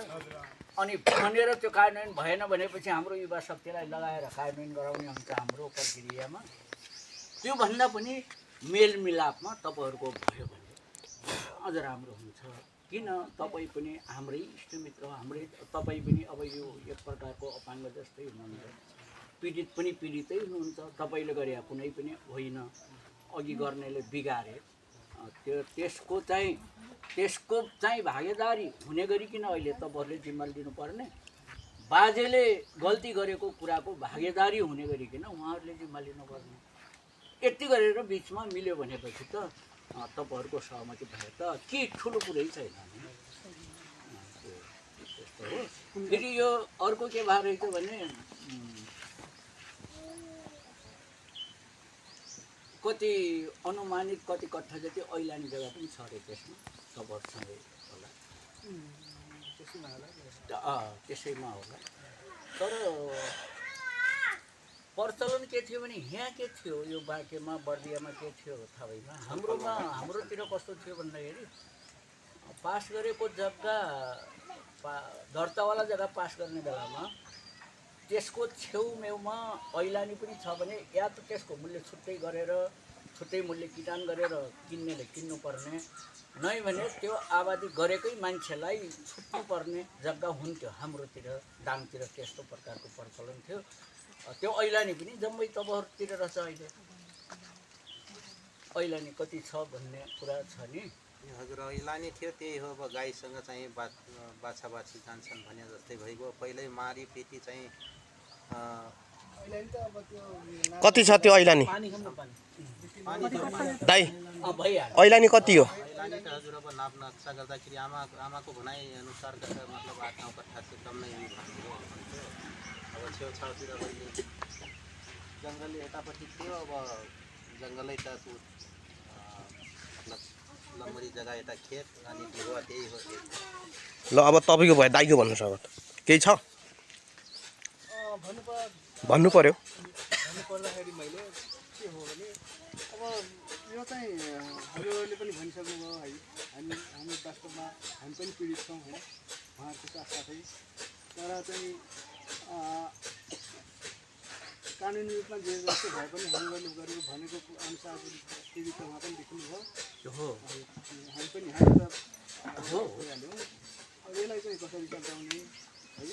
Speaker 1: अनि भनेर त्यो कार्यान्वयन भएन भनेपछि हाम्रो युवा शक्तिलाई लगाएर कार्यान्वयन गराउने हुन्छ हाम्रो प्रक्रियामा त्योभन्दा पनि मेलमिलापमा तपाईँहरूको भयो भने अझ राम्रो हुन्छ किन तपाईँ पनि हाम्रै इष्टमित्र हाम्रै तपाईँ पनि अब यो एक प्रकारको अपाङ्ग जस्तै हुनुहुन्छ पीडित पनि पीडितै हुनुहुन्छ तपाईँले गरे कुनै पनि होइन अघि गर्नेले बिगारे त्यसको चाहिँ भागीदारी हुने गरिकन अहिले तपाईँहरूले जिम्मा लिनुपर्ने बाजेले गल्ती गरेको कुराको भागीदारी हुने गरिकन उहाँहरूले जिम्मा लिनुपर्ने यति गरेर बिचमा मिल्यो भनेपछि त तपाईँहरूको सहमति भए त के ठुलो कुरै छैन त्यस्तो हो फेरि यो अर्को के भएर रहेछ भने कति अनुमानित कति कट्ठा जति ऐलानी जग्गा पनि छ अरे त्यसमा तपाईँहरूसँगै होला त्यसैमा होला तर प्रचलन के थियो भने यहाँ के थियो यो बाँकेमा बर्दियामा के थियो थाहा भएन हाम्रोतिर कस्तो थियो भन्दाखेरि पास गरेको जग्गा दर्तावाला जग्गा पास गर्ने बेलामा त्यसको छेउमेउमा ऐलानी पनि छ भने या त त्यसको मूल्य छुट्टै गरेर छुट्टै मूल्य किटान गरेर किन्नेले किन्नुपर्ने नै भने त्यो आबादी गरेकै मान्छेलाई छुट्नुपर्ने जग्गा हुन्थ्यो हाम्रोतिर दाङतिर त्यस्तो प्रकारको प्रचलन थियो त्यो ऐलानी पनि जम्मै तपाईँहरूतिर रहेछ अहिले ऐलानी कति छ भन्ने कुरा छ नि
Speaker 2: हजुर ऐलानी थियो त्यही हो अब गाईसँग चाहिँ बाछा बाछी जान्छन् भने जस्तै भइगयो पहिल्यै मारी पिटी चाहिँ
Speaker 4: कति छ त्यो ऐलानी दाइ ऐलानी कति हो
Speaker 2: ऐलानी त हजुर अब नाप नक्सा गर्दाखेरि आमाको भनाइ अनुसार मतलब 8-9 कट्ठा चाहिँ कम नै भन्नुभयो अब छेउछाउतिर अब जङ्गल यतापट्टि थियो अब जङ्गलै त मतलब लम्बरी जग्गा यता खेत अनि ढुवा त्यही हो
Speaker 4: ल अब तपाईँको भयो दाइको भन्नुहोस् अब केही छ भन्नु पर्यो
Speaker 3: भन्नुपर्दाखेरि मैले के हो भने अब यो चाहिँ हजुरहरूले पनि भनिसक्नुभयो है हामी वास्तवमा हामी पनि पीडित छौँ होइन उहाँहरूको साथसाथै तर चाहिँ कानुनी रूपमा जे जस्तो भए पनि हामीहरूले गरेको भनेको अनुसार टिभीको उहाँ पनि देख्नुभयो हामी पनि हामी त भइहाल्यौँ अब यसलाई चाहिँ कसरी सल्टाउने है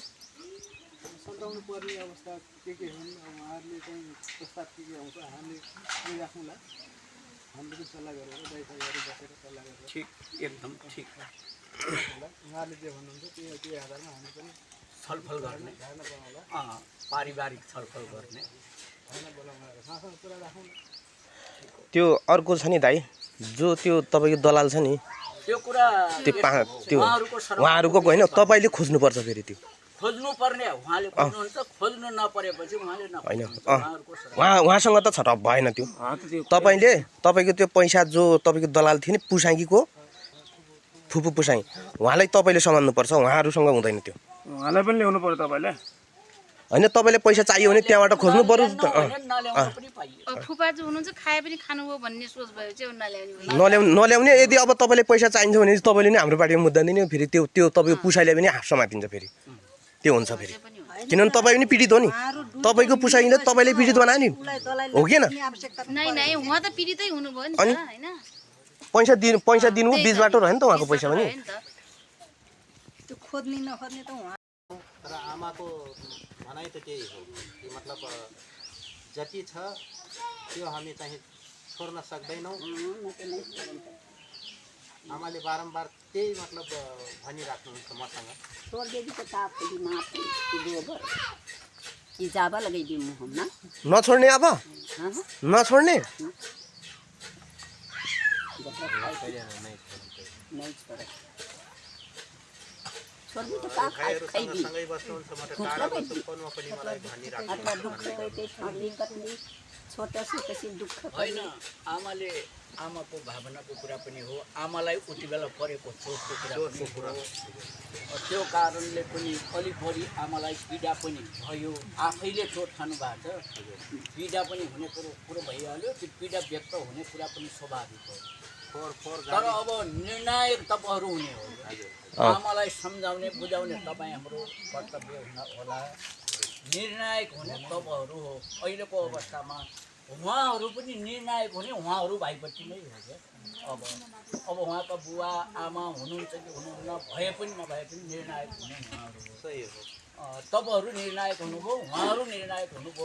Speaker 3: सल्टाउनु पर्ने अवस्था के हुन् अब उहाँहरूले चाहिँ प्रस्ताव के आउँछ हामीले राखौँला हामीले पनि सल्लाह गरेर दाइसँग बसेर सल्लाह गरेर
Speaker 1: ठिक एकदम ठिक
Speaker 3: उहाँले जे भन्नुहुन्छ त्यो आधारमा हामी पनि
Speaker 1: छलफल गर्ने
Speaker 3: धारणा बनाउँला
Speaker 1: पारिवारिक छलफल गर्ने
Speaker 3: धारणा बनाउन सँगसँगै कुरा राखौँ न।
Speaker 4: त्यो अर्को छ नि दाइ जो त्यो तपाईँको दलाल छ नि
Speaker 1: त्यो कुरा
Speaker 4: त्यो उहाँहरूको होइन तपाईँले खोज्नुपर्छ फेरि त्यो
Speaker 1: खोज्नु पर्ने उहाँले खोज्नुहुन्छ खोज्नु नपरेपछि उहाँले
Speaker 4: होइन उहाँसँग त छटप भएन त्यो तपाईँले तपाईँको त्यो पैसा जो तपाईँको दलाल थियो नि पुसाइकीको फुपू पुसाइ उहाँलाई तपाईँले सम्हाल्नुपर्छ उहाँहरूसँग हुँदैन त्यो
Speaker 3: उहाँलाई पनि ल्याउनु पर्यो तपाईँले
Speaker 4: होइन तपाईँले पैसा चाहियो भने त्यहाँबाट खोज्नु पर्यो
Speaker 6: फुपाजु हुनुहुन्छ खाए पनि खानुभयो भन्ने सोच भयो चाहिँ नल्याउने
Speaker 4: नल्याउने यदि अब तपाईँले पैसा चाहिन्छ भने तपाईँले नि हाम्रो पार्टीमा मुद्दा दिने फेरि त्यो तपाईँको पुसाइले पनि समातिन्छ फेरि त्यो हुन्छ फेरि किनभने तपाईँ पनि पीडित हो नि तपाईँको पुसाइले तपाईँले पीडित बनायो नि हो कि
Speaker 6: नै नै उहाँ त पीडितै हुनुभयो नि त हैन
Speaker 4: पैसा दिनु बिच बाटो रह्यो नि त उहाँको पैसा पनि
Speaker 7: त्यो खोज्ने नखोज्ने त उहाँ
Speaker 2: तर आमाको भनाइ त त्यही हो कि मतलब जति छ त्यो हामी चाहिँ छोड्न सक्दैनौँ। आमाले बारम्बार त्यही मतलब भनिराख्नुहुन्छ मसँग
Speaker 7: छोडिदिएको त तापी माथि गोबर कि जाबा लगाइदिउँ हम न
Speaker 4: नछोड्ने अब नछोड्ने
Speaker 7: नहीं छोड़ छोड्नु त का खाइदिउँ
Speaker 2: सँगै बस्नुहुन्छ म त टाढा बस्छु फोनमा पनि मलाई भनिराख्नु
Speaker 7: अथवा दुःख त्यही छोड्ने कति छोटा छोटेसी दुःख
Speaker 1: होइन आमाले आमाको भावनाको कुरा पनि हो आमालाई उति बेला परेको चोटको कुरा पनि हो त्यो कारणले पनि अलिक बढी आमालाई पीडा पनि भयो आफैले चोट खानु भएको छ पीडा पनि हुने कुरो भइहाल्यो त्यो पीडा व्यक्त हुने कुरा पनि स्वाभाविक हो तर अब निर्णायक तपाईँहरू हुने हो आमालाई सम्झाउने बुझाउने तपाईँ हाम्रो कर्तव्य होला निर्णायक हुने तपाईँहरू हो अहिलेको अवस्थामा उहाँहरू पनि निर्णायक हुने उहाँहरू भाइपट्टि नै हो क्या अब उहाँका बुवा आमा हुनुहुन्छ कि हुनुहुन्न भए पनि नभए पनि निर्णायक हुने उहाँहरू हो
Speaker 2: सही हो
Speaker 1: तपाईँहरू निर्णायक हुनुभयो उहाँहरू निर्णायक हुनुभयो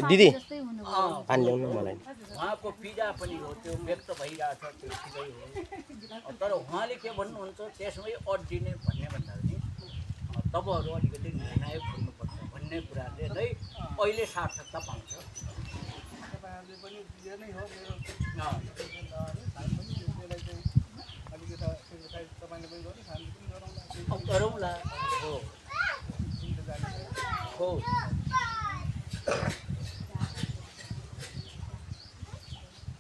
Speaker 4: दिदी
Speaker 6: हुनुभयो
Speaker 4: पानी ल्याउनु मलाई
Speaker 1: उहाँको पीडा पनि हो त्यो व्यक्त भइरहेछ त्यो ठिकै हो तर उहाँले के भन्नुहुन्छ त्यसमै अड्डिने भन्ने भन्दा पनि तपाईँहरू अलिकति निर्णायक हुनुपर्छ भन्ने कुराले नै अहिले सार्थकता पाउँछ
Speaker 3: तपाईँहरूले पनि जे नै हो मेरो त्यसलाई चाहिँ अलिकति एक्सर्साइज तपाईँले पनि गर्नु हामीले पनि गरौँला
Speaker 1: गरौँला हो हो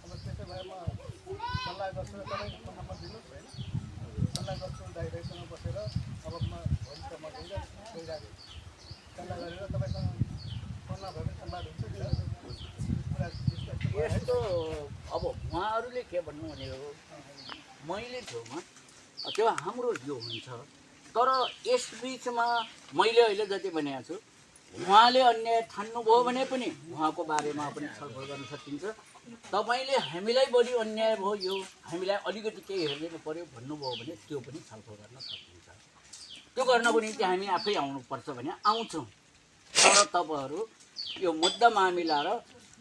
Speaker 3: अब त्यसो भए म सल्लाह गर्छु तपाईँ नम्बर दिनुहोस् होइन सल्लाह गर्छु दाइसँग बसेर अब म भोलि त म गइरहेको सल्लाह गरेर तपाईँसँग फोनमा भयो भने सल्लाह हुन्छ कुरा
Speaker 1: यस्तो अब उहाँहरूले के भन्नुहुने हो मैले छेउमा त्यो हाम्रो यो हुन्छ तर यस बिचमा मैले अहिले जति भनेको छु उहाँले अन्याय ठान्नुभयो भने पनि उहाँको बारेमा पनि छलफल गर्न सकिन्छ तपाईँले हामीलाई बढी अन्याय भयो यो हामीलाई अलिकति केही हेरिदिनु पऱ्यो भन्नुभयो भने त्यो पनि छलफल गर्न सकिन्छ त्यो गर्नको निम्ति हामी आफै आउनुपर्छ भने आउँछौँ तर तपाईँहरू यो मुद्दा मामिला र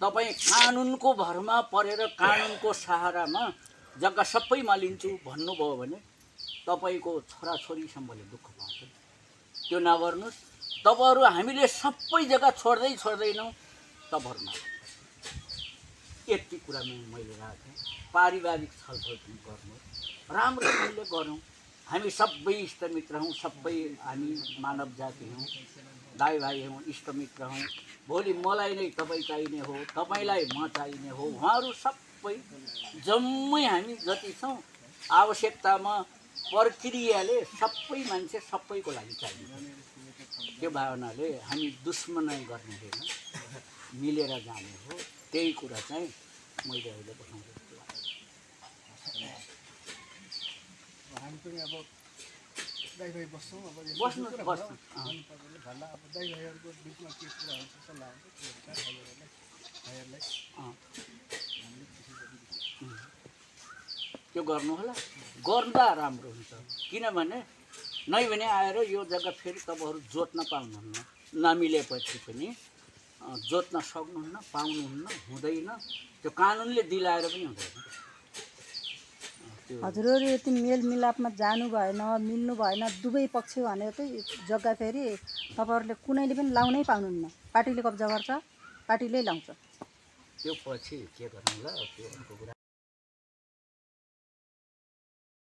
Speaker 1: तपाईँ कानुनको भरमा परेर कानुनको सहारामा जग्गा सबैमा लिन्छु भन्नुभयो भने तपाईँको छोराछोरीसम्मले दुःख पाउँछ त्यो नगर्नुहोस् तपाईँहरू हामीले सबै जग्गा छोड्दैनौँ तपाईँहरूमा यति कुरा मैले राखेँ पारिवारिक छलफल पनि गर्नु राम्रोसँगले गरौँ हामी सबै इष्टमित्र हौँ सबै हामी मानव जाति हौँ दाइ भाइ हौँ इष्टमित्र हौँ भोलि मलाई नै तपाईँ चाहिने हो तपाईँलाई म चाहिने हो उहाँहरू सबै जम्मै हामी जति छौँ आवश्यकतामा प्रक्रियाले सबै मान्छे सबैको लागि चाहिन्छ त्यो भावनाले हामी दुश्मनै गर्ने होइन मिलेर जाने हो त्यही कुरा चाहिँ मैले अहिले बताउँछु
Speaker 3: हामी पनि अब दाइ भाइ बस्छौँ अब
Speaker 1: बस्नु
Speaker 3: भन्दा अब दाइ भाइहरूको बिचमा के कुरा हुन्छ सल्लाह हुन्छ भाइहरूलाई
Speaker 1: त्यो गर्नु होला गर्दा राम्रो हुन्छ किनभने नै भने आएर यो जग्गा फेरि तपाईँहरू जोत्न पाउनुहुन्न नमिलेपछि पनि जोत्न सक्नुहुन्न, पाउनुहुन्न, हुँदैन। त्यो कानुनले दिलाएर पनि हुँदैन।
Speaker 8: हजुरहरू यति मेलमिलापमा जानु भएन, मिल्नु भएन, दुवै पक्ष भनेर चाहिँ जग्गा फेरि तपाईँहरूले कुनैले पनि लाउनै पाउनुहुन्न। पार्टीले कब्जा गर्छ, पार्टीले लाउँछ।
Speaker 1: त्यो पछि के गर्नु ल, त्यो अर्को कुरा।